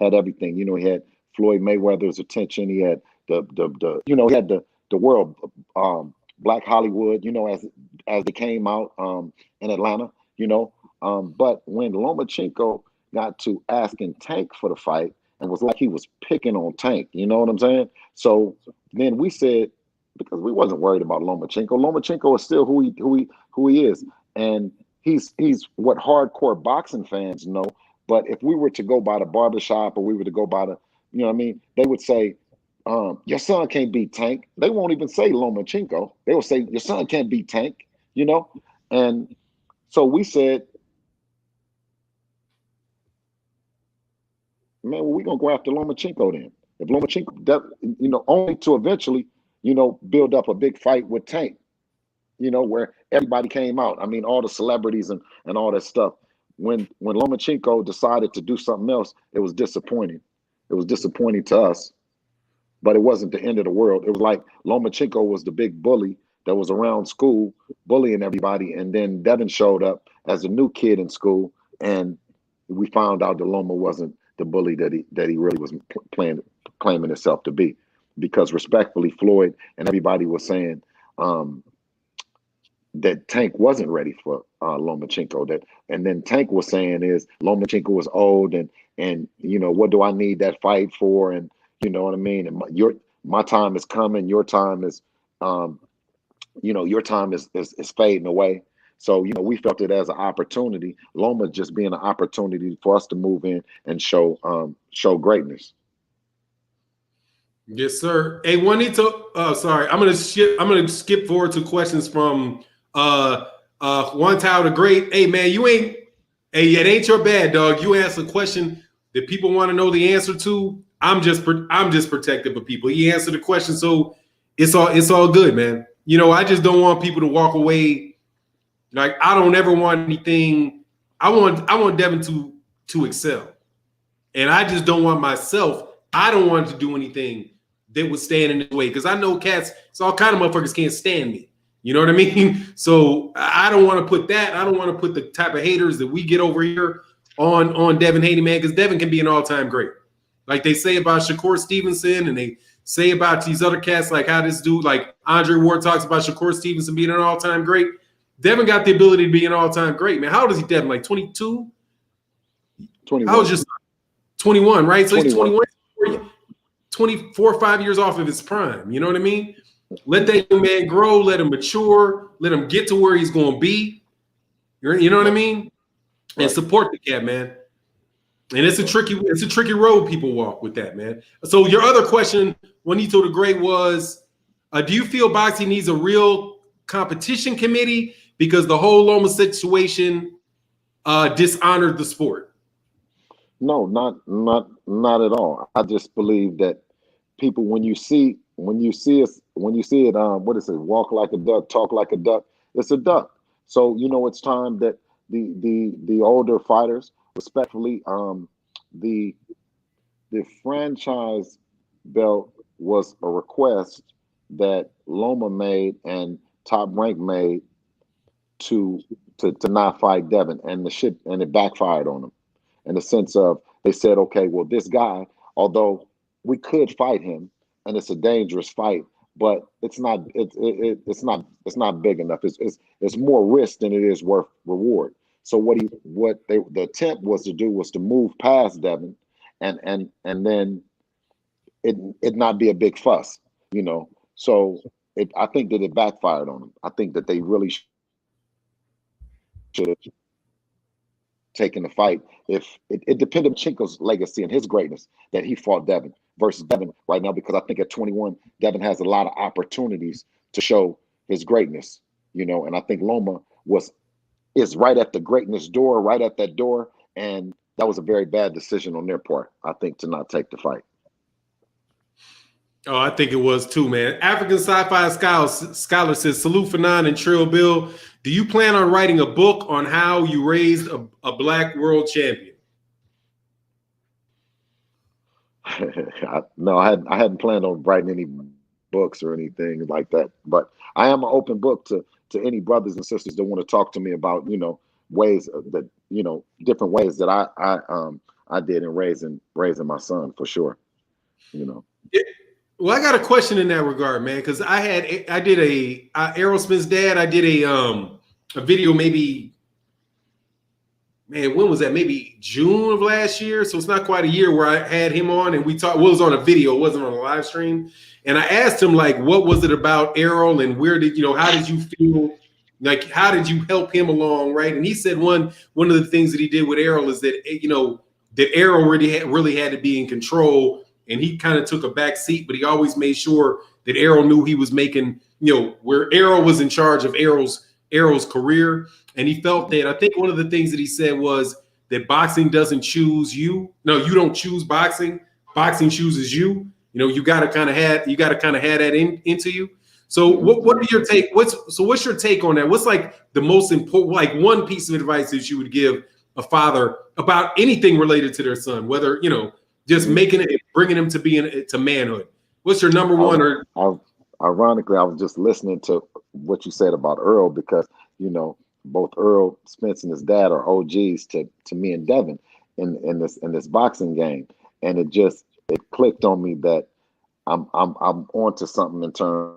everything. He had Floyd Mayweather's attention. He had you know, he had the world, Black Hollywood, you know, as they came out in Atlanta, you know. But when Lomachenko got to asking Tank for the fight, and was like he was picking on Tank, you know what I'm saying? So then we said, because we wasn't worried about Lomachenko. Lomachenko is still who he is, and he's what hardcore boxing fans know. But if we were to go by the barbershop, or we were to go by the, you know what I mean, they would say, your son can't beat Tank. They won't even say Lomachenko. They will say your son can't beat Tank, you know? And so we said, man, well, we're going to go after Lomachenko then. If Lomachenko, you know, only to eventually, you know, build up a big fight with Tank, you know, where everybody came out. I mean, all the celebrities and all that stuff. When Lomachenko decided to do something else, it was disappointing. It was disappointing to us, but it wasn't the end of the world. It was like Lomachenko was the big bully that was around school, bullying everybody. And then Devin showed up as a new kid in school, and we found out that Loma wasn't the bully that he really was claiming himself to be. Because respectfully, Floyd and everybody was saying that Tank wasn't ready for Lomachenko. And then Tank was saying is Lomachenko was old, and you know, what do I need that fight for? And you know what I mean? And my time is coming. Your time is, you know, your time is fading away. So, you know, we felt it as an opportunity. Loma just being an opportunity for us to move in and show greatness. Yes, sir. Hey, Juanito. Sorry, I'm gonna skip forward to questions from Juan Tao the Great. Hey, man, it ain't your bad, dog. You asked a question that people want to know the answer to. I'm just protective of people. He answered the question, so it's all good, man. You know, I just don't want people to walk away like I don't ever want anything. I want Devin to excel, and I just don't want myself. I don't want to do anything that would stand in the way, because I know cats. It's all kind of motherfuckers can't stand me. You know what I mean? So I don't want to put that. I don't want to put the type of haters that we get over here on Devin Haney, man, because Devin can be an all-time great. Like they say about Shakur Stevenson, and they say about these other cats, like how this dude, like Andre Ward talks about Shakur Stevenson being an all-time great. Devin got the ability to be an all-time great, man. How old is he, Devin? Like 22? 21. How old is your son? 21, right? So 21. He's 21, 24, 5 years off of his prime. You know what I mean? Let that young man grow, let him mature, let him get to where he's going to be. You know what I mean? And support the cat, man. And it's a tricky road people walk with that, man. So your other question, Juanito the Great, was, do you feel boxing needs a real competition committee because the whole Loma situation dishonored the sport? No, not at all. I just believe that people, when you see it, what is it? Walk like a duck, talk like a duck. It's a duck. So you know, it's time that the older fighters, respectfully, the franchise belt was a request that Loma made and Top Rank made to not fight Devin, and it backfired on them, in the sense of they said, okay, well, this guy, although we could fight him, and it's a dangerous fight, but it's not big enough. It's more risk than it is worth reward. So the attempt was to do was to move past Devin, and then it not be a big fuss, you know. So I think that it backfired on them. I think that they really should have taken the fight. If it depended on Chenko's legacy and his greatness that he fought Devin versus Devin right now, because I think at 21, Devin has a lot of opportunities to show his greatness, you know, and I think Loma is right at the greatness door, right at that door, and that was a very bad decision on their part, I think, to not take the fight. Oh, I think it was too, man. African Sci-Fi Scholar says, salute Fannon and Trill. Bill, do you plan on writing a book on how you raised a black world champion? No, I hadn't planned on writing any books or anything like that, but I am an open book to any brothers and sisters that want to talk to me about, you know, ways that, you know, different ways that I did in raising my son, for sure, you know. Yeah. Well, I got a question in that regard, man, because I did a Aerosmith's dad. I did a video maybe, man, when was that? Maybe June of last year. So it's not quite a year where I had him on and we talked. Well, it was on a video, it wasn't on a live stream. And I asked him, like, what was it about Errol and where did, how did you feel? Like, how did you help him along, right? And he said one of the things that he did with Errol is that, that Errol really had to be in control, and he kind of took a back seat, but he always made sure that Errol knew he was making, where Errol was in charge of Errol's career. And he felt that, I think one of the things that he said was that boxing doesn't choose you. No, you don't choose boxing. Boxing chooses you. You got to kind of have that into you. So what are your take? What's your take on that? What's like the most important, like one piece of advice that you would give a father about anything related to their son, whether, just making it, bringing him to manhood? What's your number one? Ironically, I was just listening to what you said about Earl because, both Earl Spence and his dad are OGs to me and Devin in this boxing game. And it clicked on me that I'm onto something in terms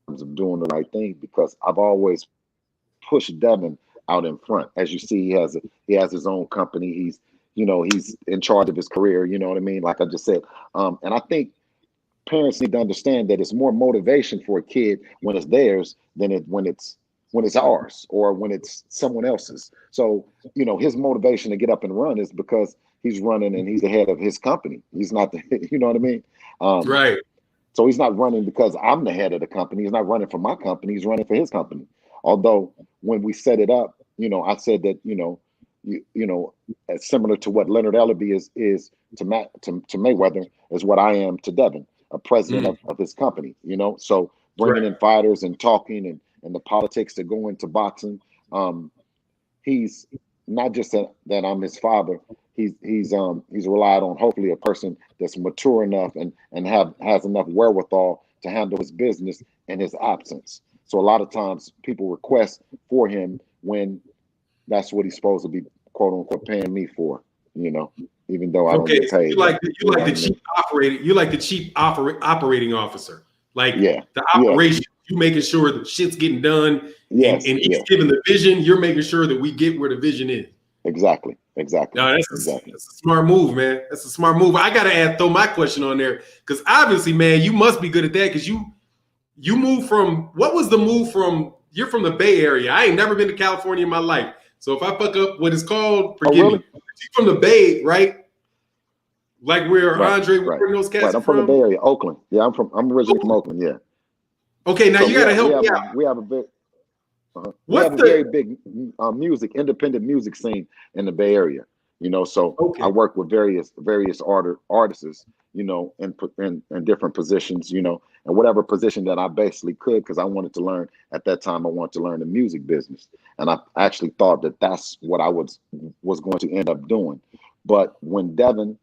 of doing the right thing, because I've always pushed Devin out in front. As you see, he has his own company. He's in charge of his career. You know what I mean? Like I just said. And I think parents need to understand that it's more motivation for a kid when it's theirs than when it's ours or when it's someone else's. So, his motivation to get up and run is because he's running and he's the head of his company. He's not you know what I mean? Right. So he's not running because I'm the head of the company. He's not running for my company. He's running for his company. Although when we set it up, I said that, similar to what Leonard Ellerby is to Mayweather is what I am to Devin, a president of his company, So bringing in fighters and talking and the politics that go into boxing. He's not just that I'm his father. He's relied on hopefully a person that's mature enough and has enough wherewithal to handle his business in his absence. So a lot of times people request for him when that's what he's supposed to be, quote unquote, paying me for, even though I don't get paid. You like the chief operating. You like the chief operating officer, like the operation. You making sure that shit's getting done. And he's giving the vision. You're making sure that we get where the vision is. Exactly. No, that's a smart move, man. That's a smart move. I gotta throw my question on there because obviously, man, you must be good at that because you moved from, what was the move from? You're from the Bay Area. I ain't never been to California in my life. So if I fuck up what it's called, forgive me. You're from the Bay, right? Like where Andre was bringing those cats I'm from the Bay Area, Oakland. Yeah, I'm originally from Oakland. Yeah. Okay, now you gotta help me out. We have a big. We have a very big independent music scene in the Bay Area, so I work with various artists, in different positions, and whatever position that I basically could, because I wanted to learn at that time, I wanted to learn the music business. And I actually thought that that's what I was going to end up doing. But when Devin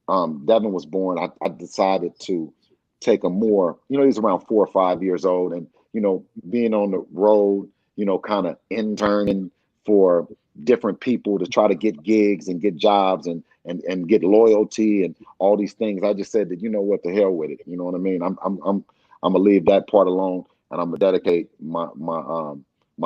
was born, I decided to take a more, he's around 4 or 5 years old, and, being on the road, kind of interning for different people to try to get gigs and get jobs and get loyalty and all these things. I just said that, what the hell with it. You know what I mean? I'm gonna leave that part alone, and I'm gonna dedicate my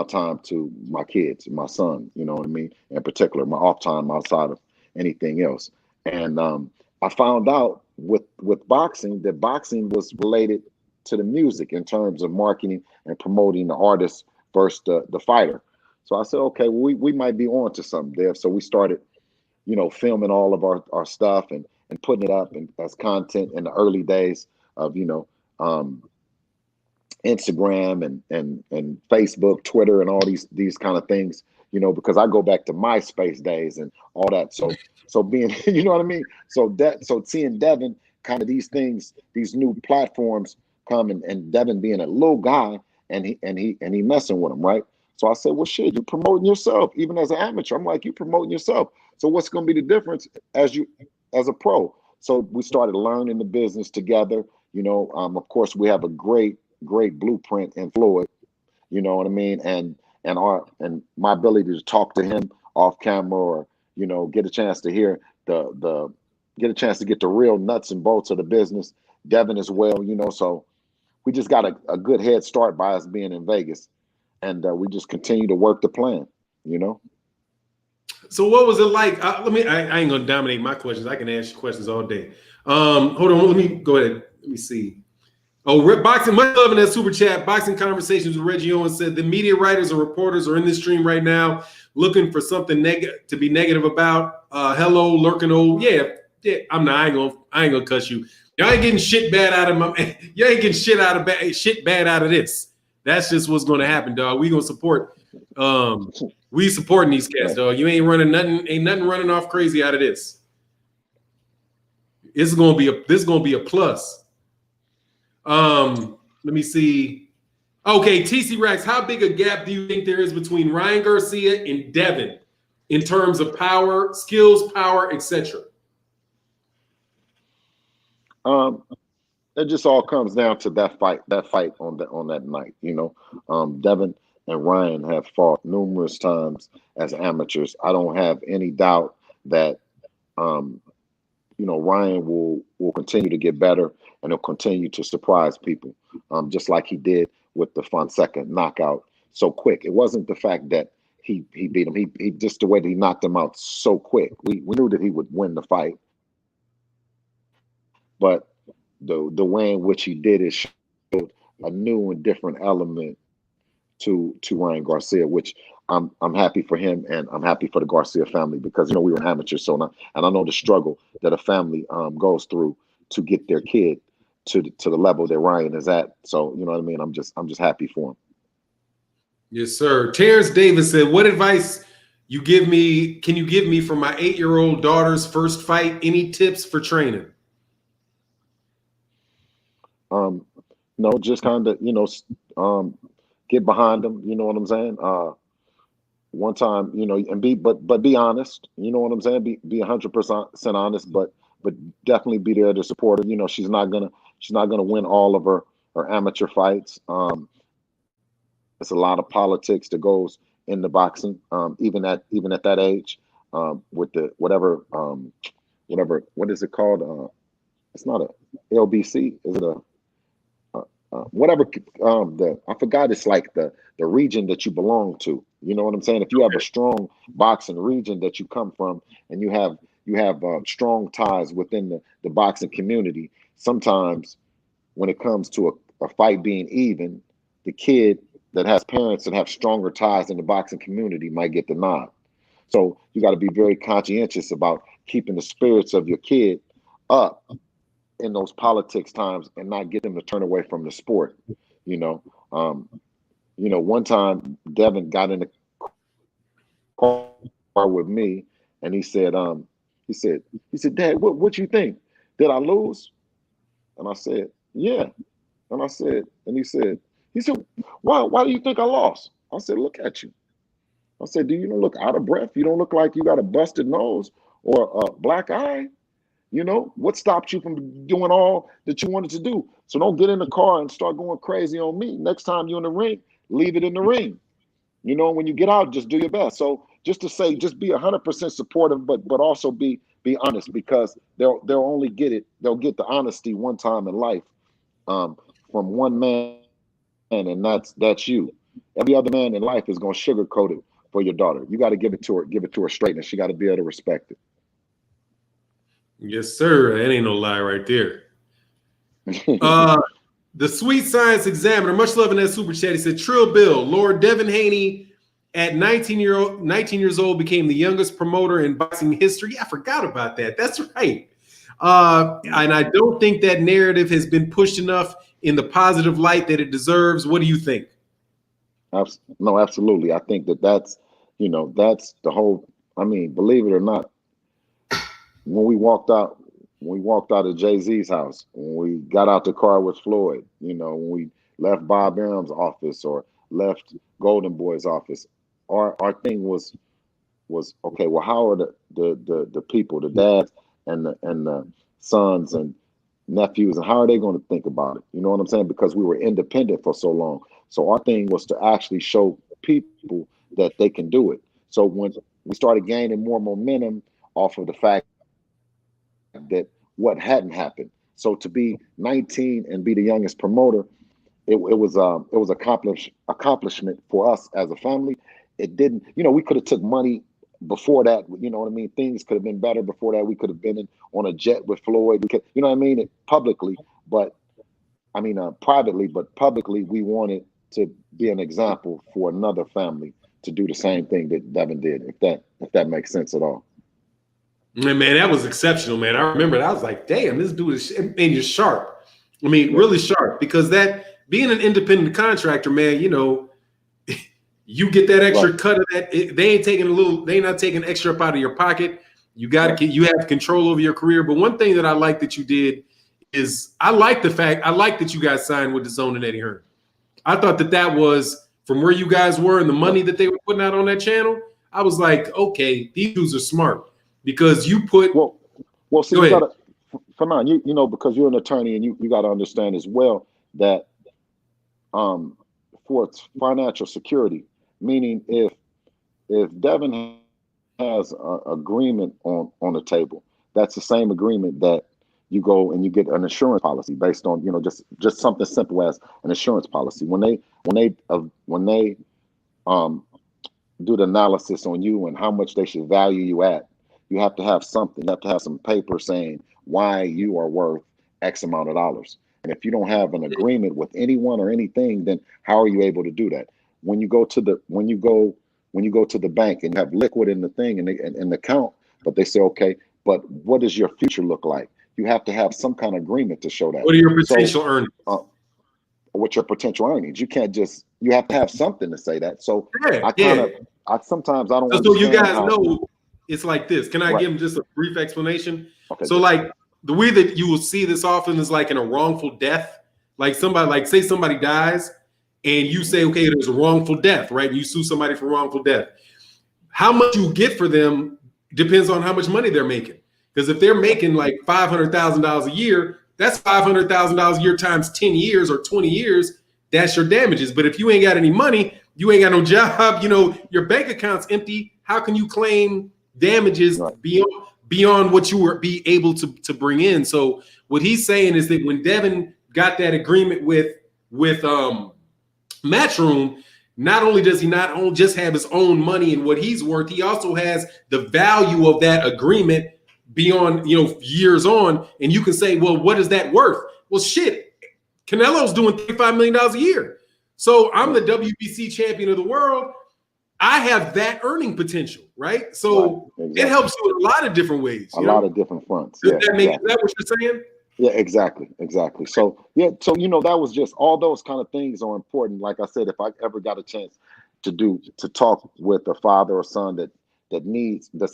time to my kids, my son, you know what I mean? In particular, my off time outside of anything else. And I found out with boxing that boxing was related to the music in terms of marketing and promoting the artist versus the fighter. So I said, okay, well, we might be on to something there. So we started, filming all of our stuff and putting it up as content in the early days of, Instagram and Facebook, Twitter, and all these kind of things, because I go back to MySpace days and all that. So being, you know what I mean? So seeing Devin kind of these things, these new platforms come and Devin being a little guy and he messing with them, right? So I said, well, shit, you're promoting yourself, even as an amateur. I'm like, you promoting yourself. So what's going to be the difference as a pro? So we started learning the business together. Of course, we have a great blueprint in Floyd. You know what I mean? And my ability to talk to him off camera, or get a chance to hear get a chance to get the real nuts and bolts of the business Devin as well, you know. So we just got a good head start by us being in Vegas, and we just continue to work the plan, you know. So what was it like? I ain't gonna dominate my questions. I can ask you questions all day. Hold on, let me go ahead. Let me see. Oh, boxing, much love in that super chat. Boxing Conversations with Reggie Owens said the media writers or reporters are in this stream right now looking for something to be negative about. Hello, lurking old. Yeah. I'm not. I ain't gonna cuss you. Y'all ain't getting shit bad out of my. You ain't getting shit bad out of this. That's just what's gonna happen, dog. We gonna support. We supporting these cats, dog. You ain't running nothing. Ain't nothing running off crazy out of this. This is gonna be a plus. Let me see. Okay, TC Rax, how big a gap do you think there is between Ryan Garcia and Devin in terms of power, skills, power, etc.? It just all comes down to that fight on that night, you know. Devin and Ryan have fought numerous times as amateurs. I don't have any doubt that you know, Ryan will continue to get better and he'll continue to surprise people, just like he did with the Fonseca knockout so quick. It wasn't the fact that he beat him. He just the way that he knocked him out so quick. We knew that he would win the fight, but the way in which he did it showed a new and different element to Ryan Garcia, which I'm happy for him and I'm happy for the Garcia family, because you know we were amateurs, so now, and I know the struggle that a family goes through to get their kid to the level that Ryan is at. So you know what I mean. I'm just happy for him. Yes, sir. Terrence Davis said, "What advice you give me? Can you give me for my 8-year-old daughter's first fight? Any tips for training?" No, just kind of, you know, get behind them. You know what I'm saying? One time, you know, and but be honest. You know what I'm saying? Be 100% honest, but definitely be there to support her. You know, she's not gonna win all of her amateur fights. There's a lot of politics that goes into boxing, even at that age, with the whatever what is it called? It's not a LBC. Is it a whatever I forgot, it's like the region that you belong to. You know what I'm saying? If you have a strong boxing region that you come from, and you have strong ties within the boxing community, sometimes when it comes to a fight being even, the kid that has parents that have stronger ties in the boxing community might get the nod. So you got to be very conscientious about keeping the spirits of your kid up in those politics times and not get them to turn away from the sport. You know, one time Devin got in the car with me and he said, Dad, what you think? Did I lose? And I said, yeah. And he said, why do you think I lost? I said, look at you. I said, do you not look out of breath? You don't look like you got a busted nose or a black eye. You know, what stopped you from doing all that you wanted to do? So don't get in the car and start going crazy on me. Next time you're in the ring, leave it in the ring. You know, when you get out, just do your best. So just to say, just be 100% supportive, but also be honest, because they'll only get it. They'll get the honesty one time in life, from one man, and that's you. Every other man in life is going to sugarcoat it for your daughter. You got to give it to her straight, and she got to be able to respect it. Yes, sir. That ain't no lie right there. The Sweet Science Examiner, much love in that super chat. He said, Trill Bill, Lord Devin Haney at 19 years old became the youngest promoter in boxing history. I forgot about that. That's right. And I don't think that narrative has been pushed enough in the positive light that it deserves. What do you think? No, absolutely. I think that's the whole, I mean, believe it or not, when we walked out of Jay-Z's house, when we got out the car with Floyd, you know, when we left Bob Arum's office or left Golden Boy's office, our thing was okay, well, how are the people, the dads and the sons and nephews, and how are they going to think about it? You know what I'm saying? Because we were independent for so long. So our thing was to actually show people that they can do it. So when we started gaining more momentum off of the fact that what hadn't happened. So to be 19 and be the youngest promoter, it was accomplishment for us as a family. It didn't, we could have took money before that. You know what I mean? Things could have been better before that. We could have been on a jet with Floyd. We could, you know what I mean? Publicly, but privately, but publicly, we wanted to be an example for another family to do the same thing that Devin did. If that makes sense at all. Man, that was exceptional, man. I remember that. I was like, damn, this dude is sharp. I mean, really sharp, because that being an independent contractor, man, you get that extra cut of that. They not taking extra up out of your pocket. You you have control over your career. But one thing that I like that you did is I like that you guys signed with DAZN and Eddie Hearn. I thought that was, from where you guys were and the money that they were putting out on that channel, I was like, okay, these dudes are smart, because you put. Well, see, you gotta, Fannon, because you're an attorney and you got to understand as well that for its financial security, meaning if Devin has an agreement on the table, that's the same agreement that you go and you get an insurance policy based on, just something simple as an insurance policy. When they do the analysis on you and how much they should value you at, you have to have something. You have to have some paper saying why you are worth X amount of dollars. And if you don't have an agreement with anyone or anything, then how are you able to do that? When you go to the bank and you have liquid in the thing and in the account, but they say, okay, but what does your future look like? You have to have some kind of agreement to show that. What are your potential earnings? What's your potential earnings? You can't you have to have something to say that. So sometimes I don't understand. So you guys know it's like this. Can I give them just a brief explanation? Okay. So like the way that you will see this often is like in a wrongful death. Like say somebody dies and you say, okay, there's a wrongful death, right? You sue somebody for wrongful death. How much you get for them depends on how much money they're making. Because if they're making like $500,000 a year, that's $500,000 a year times 10 years or 20 years. That's your damages. But if you ain't got any money, you ain't got no job, your bank account's empty. How can you claim damages beyond what you were be able to bring in? So what he's saying is that when Devin got that agreement with Matchroom, not only does he not just have his own money and what he's worth, he also has the value of that agreement beyond, years on. And you can say, well, what is that worth? Well, shit, Canelo's doing $35 million a year. So I'm the WBC champion of the world. I have that earning potential, right? So exactly. It helps you in a lot of different ways. A lot of different fronts. Is that what you're saying? Yeah, exactly. So that was just, all those kind of things are important. Like I said, if I ever got a chance to talk with a father or son that's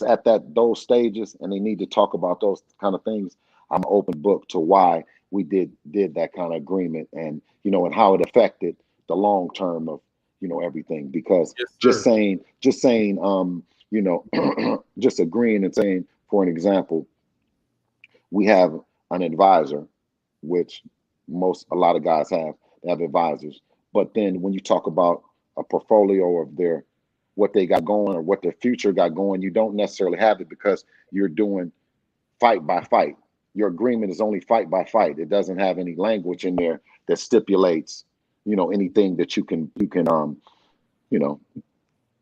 at those stages and they need to talk about those kind of things, I'm an open book to why we did that kind of agreement and and how it affected the long term of everything. Because just saying just agreeing and saying, for an example, we have an advisor, which a lot of guys have advisors, but then when you talk about a portfolio of what they got going or what their future got going, you don't necessarily have it because you're doing fight by fight. Your agreement is only fight by fight. It doesn't have any language in there that stipulates, anything that you can draw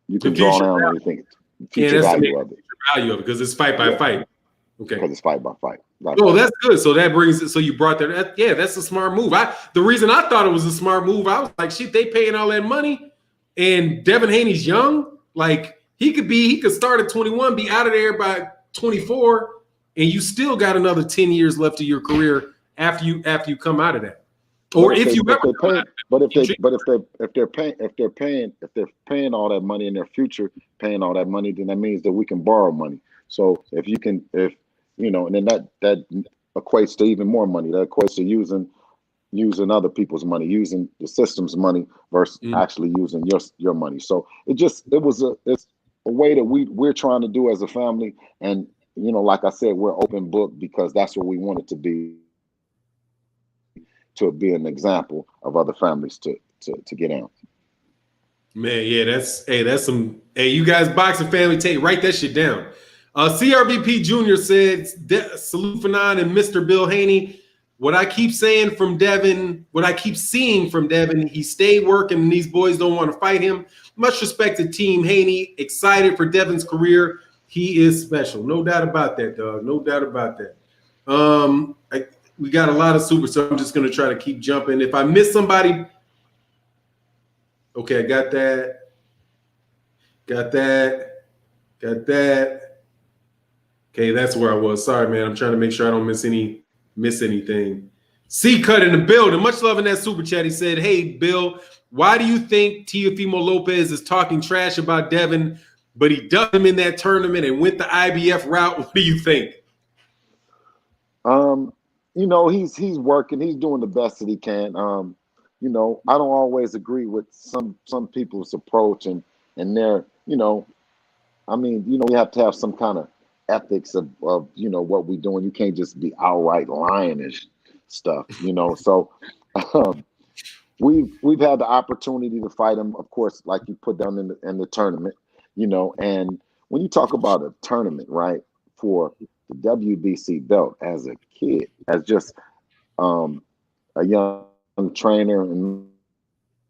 down or anything. Future value of it. Value of it because it's fight by fight. Okay. Because it's fight by fight. That's good. So that brings it. So you brought that. That's a smart move. The reason I thought it was a smart move, I was like, shit, they paying all that money. And Devin Haney's young, like he could start at 21, be out of there by 24, and you still got another 10 years left of your career after you come out of that. Or if they're paying all that money in their future, paying all that money, then that means that we can borrow money. So and then that equates to even more money. That equates to using other people's money, using the system's money versus actually using your money. So it's a way that we're trying to do as a family. And, like I said, we're open book because that's what we want it to be an example of other families to get out. Man, yeah, that's some, you guys boxing family, write that shit down. CRVP Jr. said, salute Fannon and Mr. Bill Haney. what I keep saying from Devin, what I keep seeing from Devin, he stayed working and these boys don't want to fight him. Much respect to Team Haney. Excited for Devin's career. He is special. No doubt about that, dog. No doubt about that. We got a lot of super, so I'm just going to try to keep jumping. If I miss somebody, okay, I got that. Got that. Got that. Okay, that's where I was. Sorry, man. I'm trying to make sure I don't miss anything. C-Cut in the building. Much love in that super chat. He said, hey, Bill, why do you think Teofimo Lopez is talking trash about Devin, but he ducked him in that tournament and went the IBF route? What do you think? You know, he's working. He's doing the best that he can. You know, I don't always agree with some people's approach and their, you know, I mean, you know, we have to have some kind of ethics of you know, what we're doing. You can't just be outright lying and stuff, you know. So we've had the opportunity to fight him, of course, like you put down in the tournament, you know. And when you talk about a tournament, right, for the WBC belt as a kid, as just a young trainer and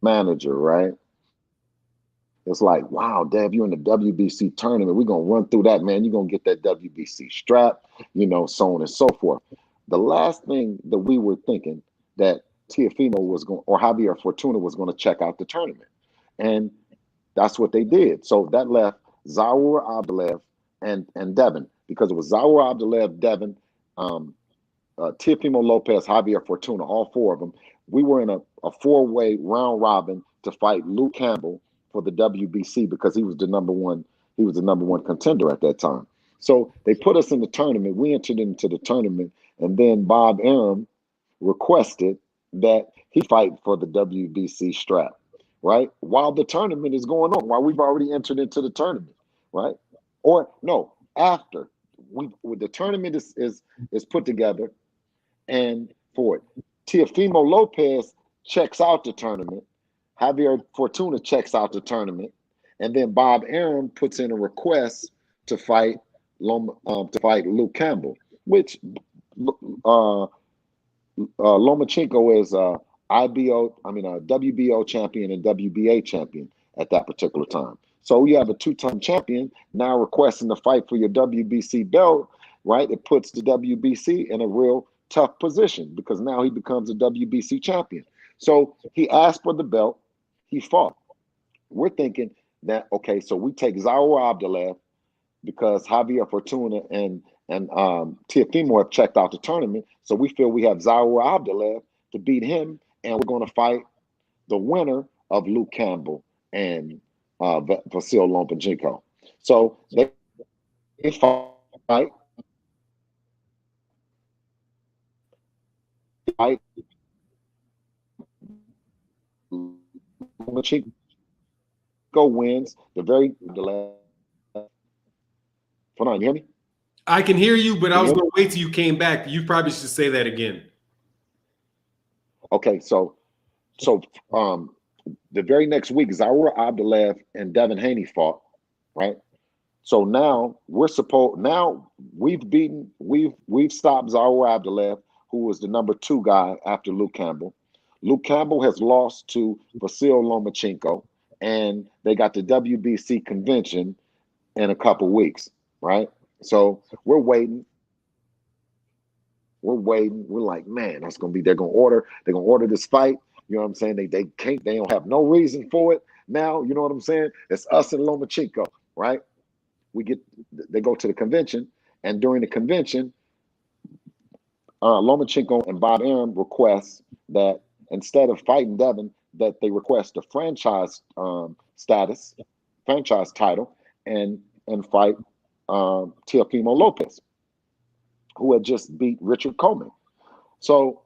manager, right? It's like, wow, Dev, you're in the WBC tournament. We're going to run through that, man. You're going to get that WBC strap, you know, so on and so forth. The last thing that we were thinking that Teofimo was going, or Javier Fortuna was going to check out the tournament. And that's what they did. So that left Zaur Abdulaev and Devin, because it was Zaur Abdulaev, Devin, Teofimo Lopez, Javier Fortuna, all four of them. We were in a four-way round robin to fight Luke Campbell for the WBC because he was the number one contender at that time. So they put us in the tournament. We entered into the tournament, and then Bob Arum requested that he fight for the WBC strap, right? While the tournament is going on, while we've already entered into the tournament, right? Or no, after the tournament is put together, and for it, Teofimo Lopez checks out the tournament, Javier Fortuna checks out the tournament, and then Bob Arum puts in a request to fight Luke Campbell, which Lomachenko is a WBO champion and WBA champion at that particular time. So you have a two-time champion now requesting to fight for your WBC belt, right? It puts the WBC in a real tough position because now he becomes a WBC champion. So he asked for the belt. He fought. We're thinking that, okay, so we take Zaur Abdulaev because Javier Fortuna and Teofimo have checked out the tournament. So we feel we have Zaur Abdulaev to beat him, and we're going to fight the winner of Luke Campbell and Vasil Lomachenko. So they fight. Lomachenko wins the last. Hold on, you hear me? I can hear you, but I was going to wait till you came back. You probably should say that again. Okay, so the very next week, Zaur Abdulaev and Devin Haney fought, right? So now we've stopped Zaur Abdulaev, who was the number 2 guy after Luke Campbell. Luke Campbell has lost to Vasil Lomachenko, and they got the WBC convention in a couple weeks, right? So we're waiting. We're like, man, that's gonna be. They're gonna order this fight. You know what I'm saying? They don't have no reason for it now. You know what I'm saying? It's us and Lomachenko, right? They go to the convention, and during the convention, Lomachenko and Bob Arum request that instead of fighting Devin, that they request a franchise franchise title, and fight Teofimo Lopez, who had just beat Richard Coleman. So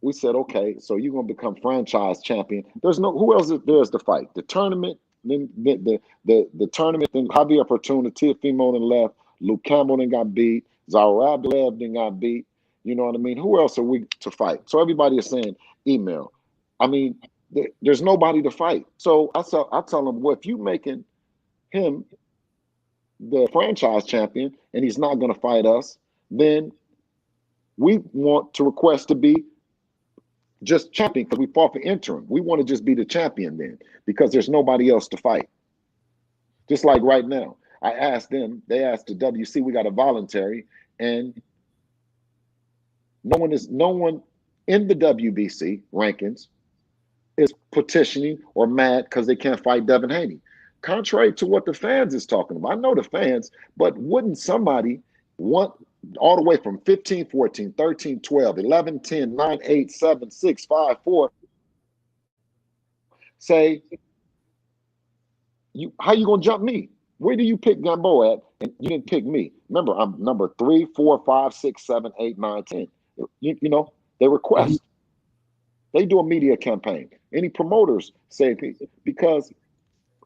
we said, okay, so you're gonna become franchise champion. There's no who else there's to fight. The tournament, then the tournament, then Javier Fortuna, Teofimo then left, Luke Campbell then got beat, Zaur Abdulaev then got beat. You know what I mean? Who else are we to fight? So everybody is saying email. I mean, there's nobody to fight. So I tell them, well, if you making him the franchise champion and he's not going to fight us, then we want to request to be just champion because we fought for interim. We want to just be the champion then because there's nobody else to fight. Just like right now, I asked them, they asked the WC, we got a voluntary, and no one in the WBC rankings is petitioning or mad because they can't fight Devin Haney. Contrary to what the fans is talking about. I know the fans, but wouldn't somebody want all the way from 15, 14, 13, 12, 11, 10, 9, 8, 7, 6, 5, 4, say, how you gonna jump me? Where do you pick Gamboa at? And you didn't pick me. Remember, I'm number 3, 4, 5, 6, 7, 8, 9, 10. You know, they request. They do a media campaign. Any promoters say, because,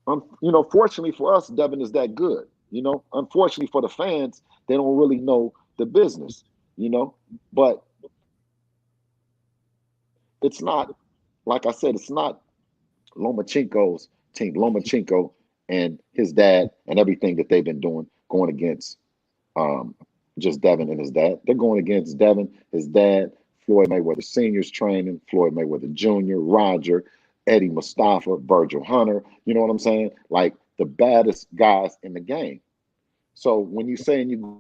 you know, fortunately for us, Devin is that good. You know, unfortunately for the fans, they don't really know the business, you know, but it's not, like I said, it's not Lomachenko's team, Lomachenko and his dad and everything that they've been doing, going against just Devin and his dad. They're going against Devin, his dad, Floyd Mayweather Sr.'s training, Floyd Mayweather Jr., Roger, Eddie Mustafa, Virgil Hunter. You know what I'm saying? Like the baddest guys in the game. So when you're saying you're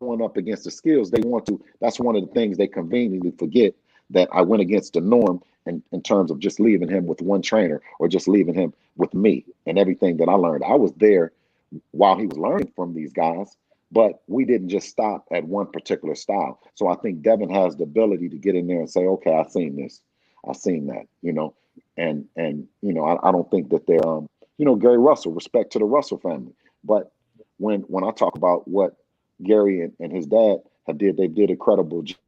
going up against the skills, they want to, that's one of the things they conveniently forget, that I went against the norm in terms of just leaving him with one trainer or just leaving him with me and everything that I learned. I was there while he was learning from these guys, but we didn't just stop at one particular style. So I think Devin has the ability to get in there and say, okay, I've seen this, I've seen that, you know, and you know, I don't think that they're, you know, Gary Russell, respect to the Russell family. But when I talk about what Gary and his dad did, they did a credible job.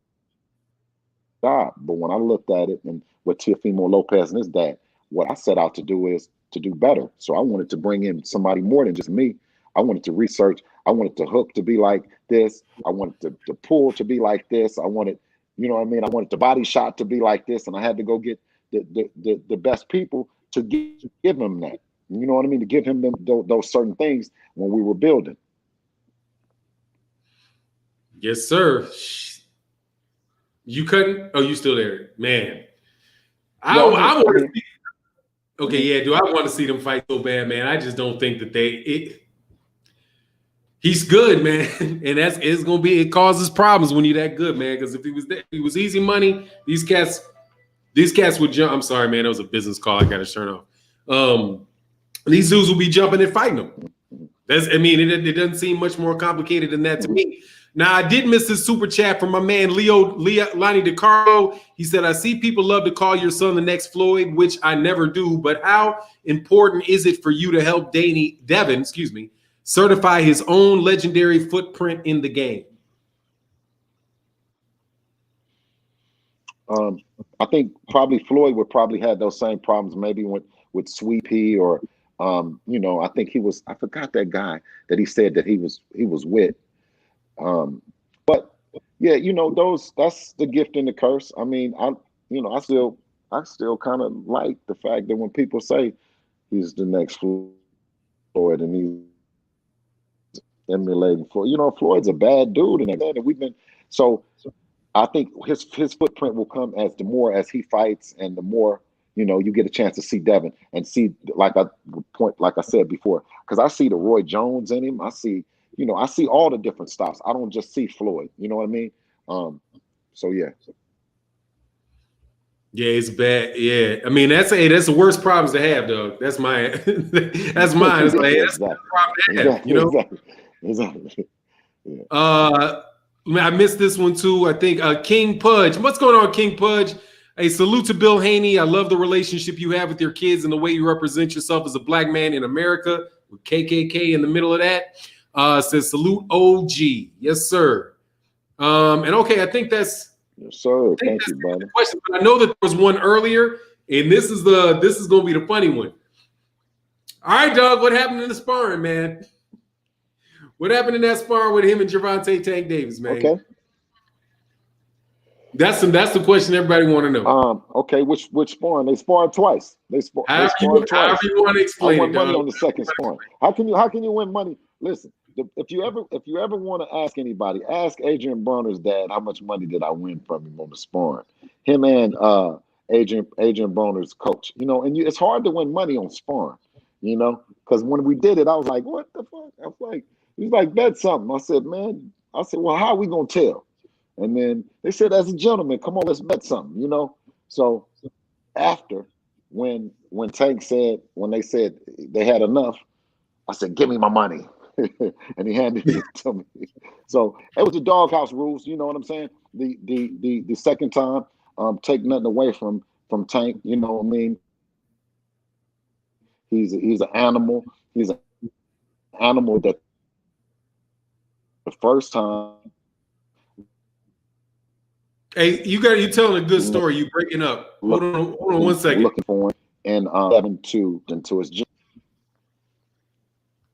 But when I looked at it and with Teofimo Lopez and his dad, what I set out to do is to do better. So I wanted to bring in somebody more than just me. I wanted to research. I wanted to hook to be like this. I wanted to pull to be like this. I wanted, you know what I mean? I wanted the body shot to be like this. And I had to go get the best people to give him that. You know what I mean? To give him those certain things when we were building. Yes, sir. You couldn't? Oh, you still there, man? I want to see. Okay, yeah. Do I want to see them fight so bad, man? I just don't think that he's good, man, and it's gonna be. It causes problems when you're that good, man. Because if he was easy money, these cats would jump. I'm sorry, man. That was a business call. I got to turn off. These dudes will be jumping and fighting them. It doesn't seem much more complicated than that to me. Now, I did miss this super chat from my man Lonnie DiCarlo. He said, I see people love to call your son the next Floyd, which I never do, but how important is it for you to help Devin, certify his own legendary footprint in the game? I think probably Floyd would probably have those same problems maybe with Sweet Pea or, you know, I think I forgot that guy that he said that he was with. But yeah, you know, that's the gift and the curse. I mean, I still kind of like the fact that when people say he's the next Floyd and he's emulating Floyd, you know, Floyd's a bad dude and we've been, so I think his footprint will come as the more as he fights and the more, you know, you get a chance to see Devin and see, like I said before, because I see the Roy Jones in him. I see all the different styles. I don't just see Floyd. You know what I mean? So yeah. Yeah, it's bad. Yeah, I mean that's the worst problems to have, Doug. That's mine. That's mine. It's like that's the problem to have. You know. Exactly. Yeah. I missed this one too. I think King Pudge. What's going on, King Pudge? Hey, salute to Bill Haney. I love the relationship you have with your kids and the way you represent yourself as a black man in America with KKK in the middle of that. Says salute OG. Yes, sir. And okay, I think that's yes, sir. Thank you, brother. Question, but I know that there was one earlier, and this is gonna be the funny one. All right, Doug, what happened in the sparring, man? What happened in that sparring with him and Gervonta Tank Davis, man? Okay. That's the question everybody want to know. Okay, which sparring? They sparred twice. However you want to explain I won it, money Doug. on the second sparring. How can you win money? Listen, if you ever want to ask anybody, ask Adrian Broner's dad how much money did I win from him on the sparring. Him and Adrian Broner's coach. You know, and it's hard to win money on sparring. You know, because when we did it, I was like, what the fuck? I was like, he's like, bet something. I said, man. I said, well, how are we gonna tell? And then they said, as a gentleman, come on, let's bet something. You know. So after when Tank said, when they said they had enough, I said, give me my money. And he handed it to me. So it was the doghouse rules, you know what I'm saying? The second time, take nothing away from Tank, you know what I mean? He's an animal. He's an animal that the first time. Hey, you're telling a good story. You breaking up. Hold on 1 second. Looking for him and 7-2 into his gym.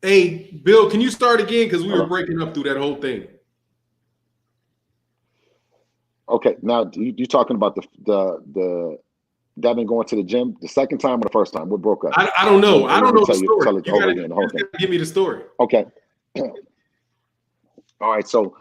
Hey, Bill, can you start again? Because we were breaking up through that whole thing. Okay, now you talking about the Devin going to the gym the second time or the first time? What broke up? I don't know. I don't know the story. Tell it over again. The whole thing. Give me the story. Okay. All right. So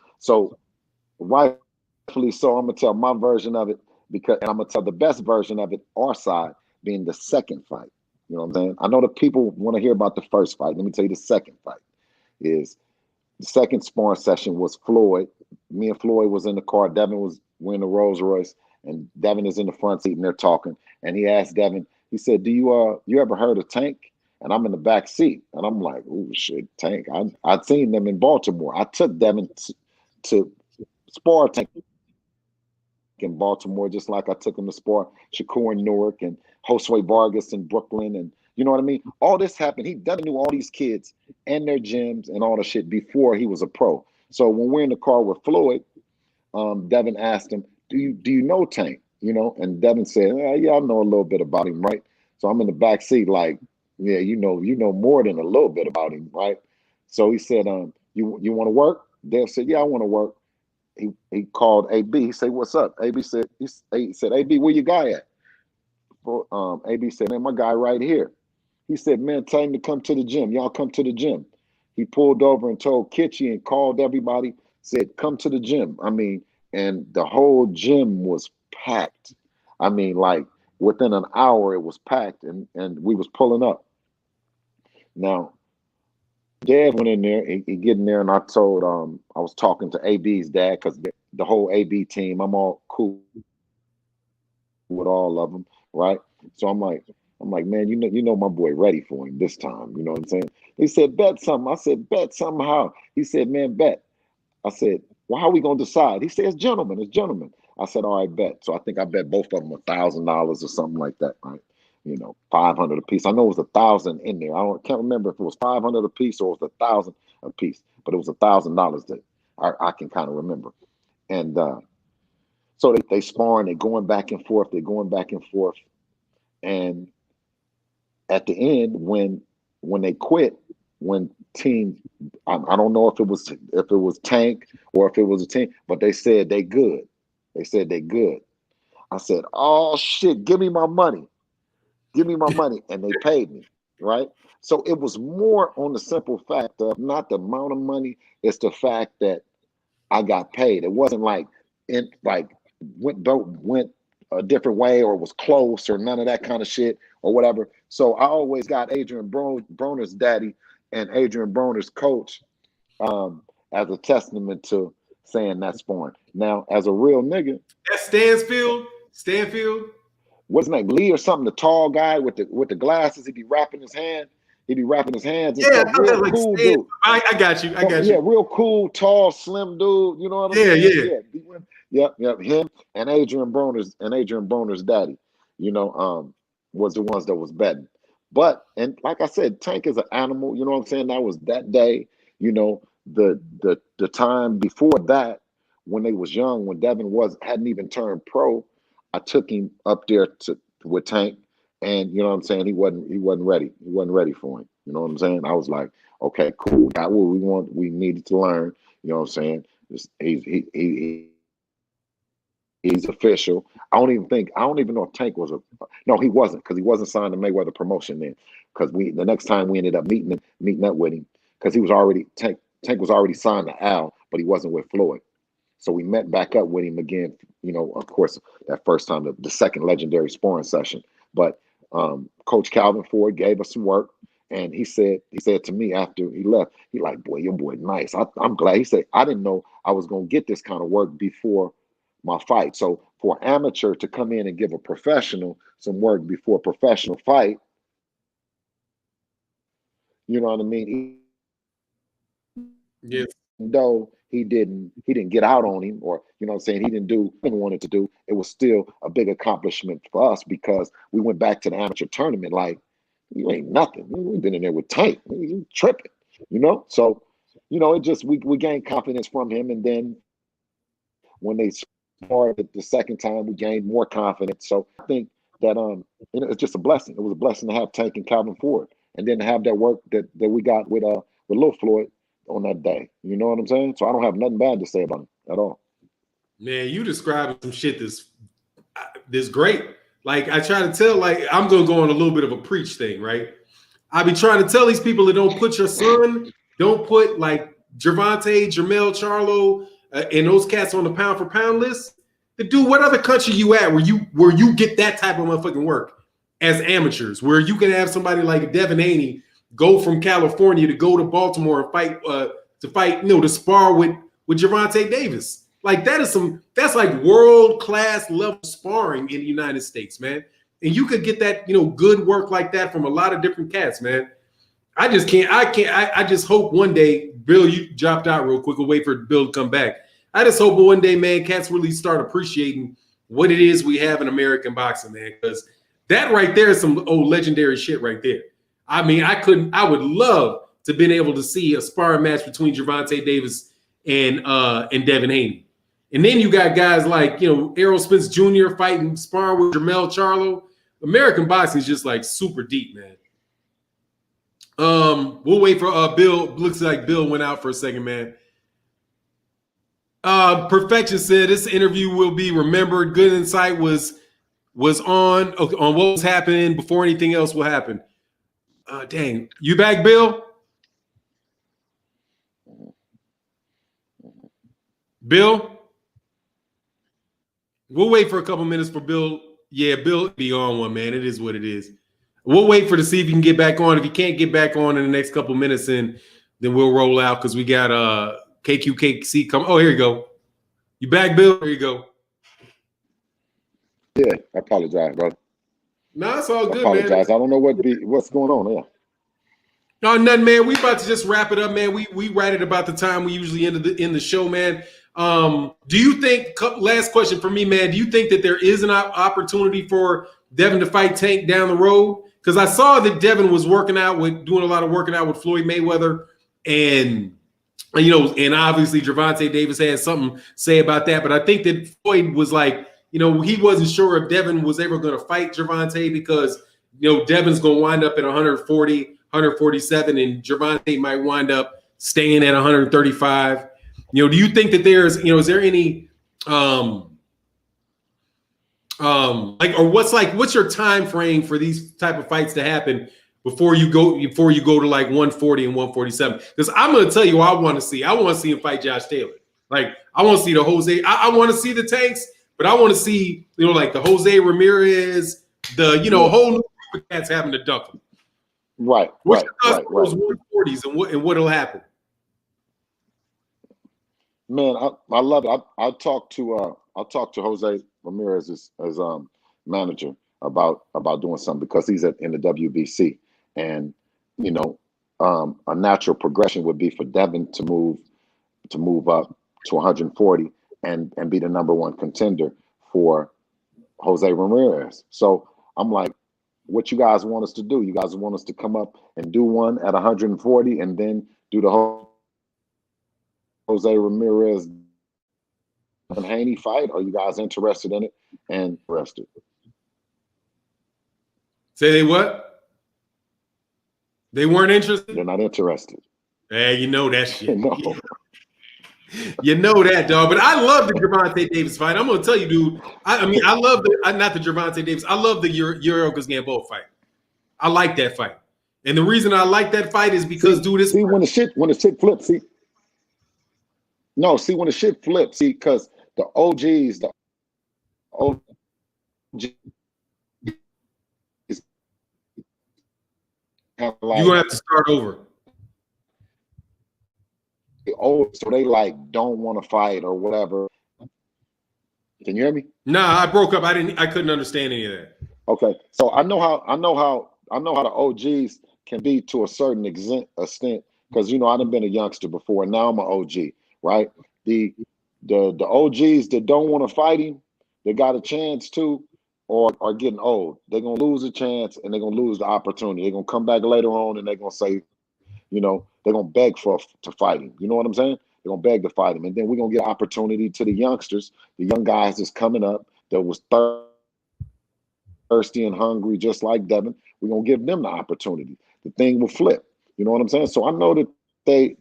rightfully so, I'm gonna tell my version of it and I'm gonna tell the best version of it. Our side being the second fight. You know what I'm saying? I know the people want to hear about the first fight. Let me tell you the second fight. Is the second sparring session was Floyd. Me and Floyd was in the car. Devin was in the Rolls Royce, and Devin is in the front seat, and they're talking. And he asked Devin, he said, "Do you ever heard of Tank?" And I'm in the back seat, and I'm like, "Oh shit, Tank! I'd seen them in Baltimore. I took Devin to spar Tank in Baltimore, just like I took him to spar Shakur in Newark and Josue Vargas in Brooklyn, and you know what I mean? All this happened. He Devin knew all these kids and their gyms and all the shit before he was a pro. So when we're in the car with Floyd, Devin asked him, "Do you know Tank?" You know, and Devin said, "Yeah, I know a little bit about him, right?" So I'm in the back seat, like, "Yeah, you know more than a little bit about him, right?" So he said, "You want to work?" Dev said, "Yeah, I want to work." He called AB. He said, "What's up?" AB said, he said, "AB, where your guy at?" AB said, "Man, my guy right here." He said, "Man, tell him to come to the gym. Y'all come to the gym." He pulled over and told Kitchie and called everybody, said, "Come to the gym." I mean, and the whole gym was packed. I mean, like within an hour it was packed, and we was pulling up. Now, Dev went in there, he get in there, and I told I was talking to AB's dad, because the whole AB team, I'm all cool with all of them, right? So I'm like, man, you know my boy ready for him this time. You know what I'm saying? He said, bet something. I said, bet something how? He said, man, bet. I said, well, how are we gonna decide? He said, it's gentlemen. I said, all right, bet. So I think I bet both of them $1,000 or something like that, right? You know, 500 a piece. I know it was 1,000 in there. Can't remember if it was 500 a piece or it was 1,000 a piece, but it was $1,000 that I can kind of remember. And so they sparring, they're going back and forth, and at the end, when they quit, when team, I don't know if it was Tank or if it was a team, but they said they good. I said, oh shit, give me my money, and they paid me, right? So it was more on the simple fact of not the amount of money, it's the fact that I got paid. It wasn't like went a different way or was close or none of that kind of shit or whatever. So I always got Adrian Broner's daddy and Adrian Broner's coach as a testament to saying that's sparring. Now, as a real nigga, that's Stanfield. What's his name? Lee or something? The tall guy with the glasses. He'd be wrapping his hands. And yeah, stuff. Real like cool dude. I got you. Yeah, real cool, tall, slim dude. You know what I'm saying? Yeah. Yep. Him and Adrian Broner's daddy, you know, was the ones that was betting. But, and like I said, Tank is an animal. You know what I'm saying? That was that day. You know, the time before that, when they was young, when Devin hadn't even turned pro, I took him up there with Tank, and you know what I'm saying, he wasn't ready. He wasn't ready for him. You know what I'm saying? I was like, okay, cool, got what we needed to learn. You know what I'm saying? He's official. I don't even know if Tank was no, he wasn't, because he wasn't signed to Mayweather Promotion then. Because the next time we ended up meeting up with him, because he was already Tank was already signed to Al, but he wasn't with Floyd. So we met back up with him again, you know, of course, that first time, the second legendary sparring session. But Coach Calvin Ford gave us some work. And he said to me after he left, he like, boy, your boy nice. I'm glad. He said, I didn't know I was going to get this kind of work before my fight. So for an amateur to come in and give a professional some work before a professional fight, you know what I mean? Yes. Though he didn't get out on him, or you know what I'm saying, he didn't do what he wanted to do, it was still a big accomplishment for us because we went back to the amateur tournament like, you ain't nothing. We've been in there with Tank. You tripping, you know? So, you know, it just we gained confidence from him, and then when they sparred the second time, we gained more confidence. So I think that you know, it's just a blessing. It was a blessing to have Tank and Calvin Ford, and then to have that work that we got with Lil Floyd on that day. You know what I'm saying? So I don't have nothing bad to say about him at all. Man, you describing some shit that's great. Like I try to tell, like I'm gonna go on a little bit of a preach thing, right? I be trying to tell these people that don't put your son, don't put like Gervonta, Jermell Charlo, and those cats on the pound for pound list. To do what other country you at where you get that type of motherfucking work as amateurs, where you can have somebody like Devin Haney go from California to go to Baltimore and fight to spar with Gervonta Davis. Like that's like world-class level sparring in the United States, man. And you could get that, you know, good work like that from a lot of different cats, man. I just hope one day, Bill, you dropped out real quick. We'll wait for Bill to come back. I just hope one day, man, cats really start appreciating what it is we have in American boxing, man. Because that right there is some old legendary shit right there. I mean, I would love to been able to see a sparring match between Gervonta Davis and Devin Haney. And then you got guys like, you know, Errol Spence Jr. fighting, sparring with Jermell Charlo. American boxing is just like super deep, man. We'll wait for Bill. Looks like Bill went out for a second, man. Perfection said this interview will be remembered. Good insight was on what was happening before anything else will happen. Dang, you back, Bill? Bill? We'll wait for a couple minutes for Bill. Yeah, Bill be on one, man. It is what it is. We'll wait for to see if he can get back on. If he can't get back on in the next couple minutes, then we'll roll out because we got KQKC come. Oh, here you go. You back, Bill? Here you go. Yeah, I apologize, brother. No, it's all good, I apologize. man. I don't know what's going on here. No, nothing, man. We about to just wrap it up, man. We right at about the time we usually end the show, man. Do you think, last question for me, man, do you think that there is an opportunity for Devin to fight Tank down the road? Because I saw that Devin was doing a lot of working out with Floyd Mayweather, and you know, and obviously Gervonta Davis had something to say about that. But I think that Floyd was like, you know, he wasn't sure if Devin was ever going to fight Gervonta because, you know, Devin's going to wind up at 140, 147, and Gervonta might wind up staying at 135. You know, do you think that there's, you know, is there any what's your time frame for these type of fights to happen before you go to like 140 and 147? Because I'm gonna tell you what I want to see. I want to see him fight Josh Taylor. Like I want to see the Jose. I want to see the Tanks, but I want to see, you know, like the Jose Ramirez, the, you know, whole new group of cats having to duck him. Right. What's your thoughts on those 140s and what'll happen? Man, I love it. I'll talk to Jose Ramirez as manager about doing something because he's in the WBC, and you know, a natural progression would be for Devin to move up to 140 and be the #1 contender for Jose Ramirez. So I'm like, what you guys want us to do? You guys want us to come up and do one at 140 and then do the whole Jose Ramirez and Haney fight? Are you guys interested in it? And interested? Say they what? They weren't interested? They're not interested. Hey, you know that shit. No. You know that, dog. But I love the Gervonta Davis fight. I'm gonna tell you, dude. I mean, I love not the Gervonta Davis. I love the Yorgos Gamboa fight. I like that fight, and the reason I like that fight is because, dude, see when the shit flips. No, see when the shit flips, see, because the OGs have You're like gonna have to start over. the old, so they like don't want to fight or whatever. Can you hear me? Nah, I broke up. I couldn't understand any of that. Okay, so I know how the OGs can be to a certain extent, because I've been a youngster before, and now I'm an OG, right? The OGs that don't want to fight him, they got a chance to, or are getting old. They're gonna lose a chance, and they're gonna lose the opportunity. They're gonna come back later on, and they're gonna say, they're gonna beg to fight him. You know what I'm saying? They're gonna beg to fight him, and then we're gonna get opportunity to the youngsters, the young guys that's coming up that was thirsty and hungry, just like Devin. We're gonna give them the opportunity. The thing will flip. You know what I'm saying? So I know that they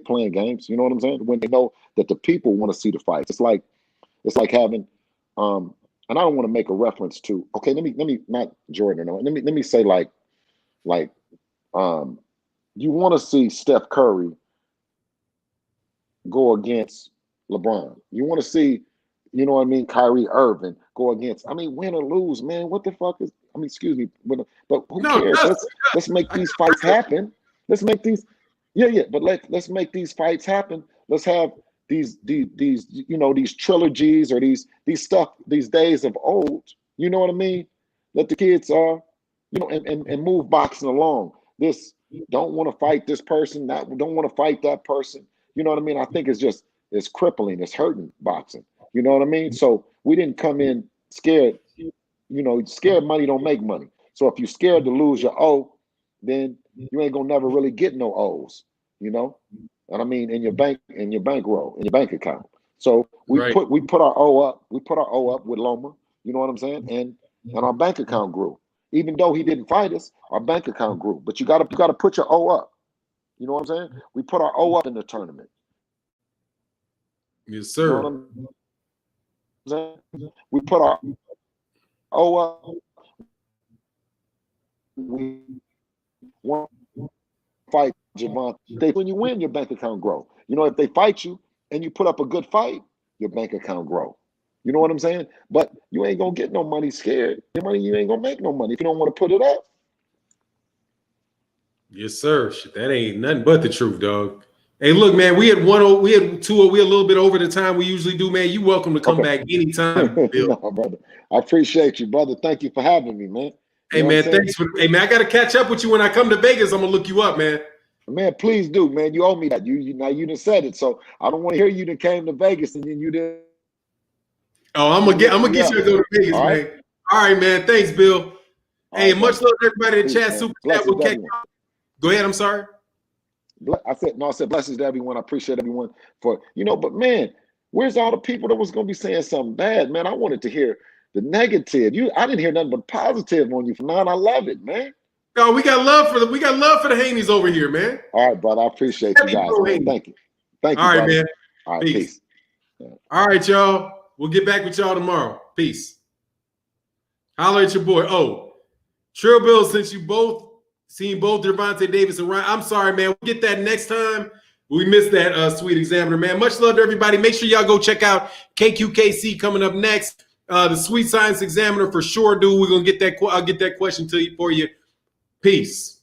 playing games. You know what I'm saying? When they know that the people want to see the fights. It's like having and I don't want to make a reference to, okay, let me not Jordan, no, let me say like you want to see Steph Curry go against LeBron. You want to see, Kyrie Irving go against, win or lose, man. What the fuck is, excuse me, but who cares? Let's make these fights happen. Let's make these, but let's make these fights happen. Let's have these trilogies or these days of old. You know what I mean? Let the kids and move boxing along. This don't want to fight this person, that don't want to fight that person. You know what I mean? I think it's crippling, it's hurting boxing. You know what I mean? So we didn't come in scared. Scared money don't make money. So if you're scared to lose your O, then you ain't gonna never really get no O's. And in your bankroll, in your bank account. So we put our O up. We put our O up with Loma. You know what I'm saying? And our bank account grew. Even though he didn't fight us, our bank account grew. But you gotta put your O up. You know what I'm saying? We put our O up in the tournament. Yes, sir. You know what I'm saying? We put our O up. We want to fight Gervonta. When you win, your bank account grow. If they fight you and you put up a good fight, your bank account grow. You know what I'm saying? But you ain't gonna get no money scared. Your money, you ain't gonna make no money if you don't want to put it up. Yes, sir. Shit, that ain't nothing but the truth, dog. Hey, look, man, we had 2, we had a little bit over the time we usually do, man. You welcome to come back anytime, Bill. No, brother. I appreciate you, brother. Thank you for having me, man. Hey, man, thanks hey, man, I got to catch up with you when I come to Vegas. I'm going to look you up, man. Man, please do, man. You owe me that. You done said it, so I don't want to hear you done came to Vegas and then you didn't. Oh, I'm gonna get you to go to Vegas, all man. All right, man. Thanks, Bill. Hey, much love to everybody in the chat. Super chat. We'll catch up. Go ahead. I'm sorry. I said blessings to everyone. I appreciate everyone for, but man, where's all the people that was going to be saying something bad, man? I wanted to hear the negative. I didn't hear nothing but positive on you from now, and I love it, man. No, we got love for the Haneys over here, man. All right, brother. I appreciate you guys, man. Thank you. Thank you, all right, brother. man. All right, peace. All right, y'all. We'll get back with y'all tomorrow. Peace. Holler at your boy. Oh, Trill Bill, since you both seen both Gervonta Davis and Ryan, I'm sorry, man. We'll get that next time. We missed that Sweet Examiner, man. Much love to everybody. Make sure y'all go check out KQKC coming up next. The Sweet Science Examiner for sure, dude. We're gonna get that. I'll get that question to you for you. Peace.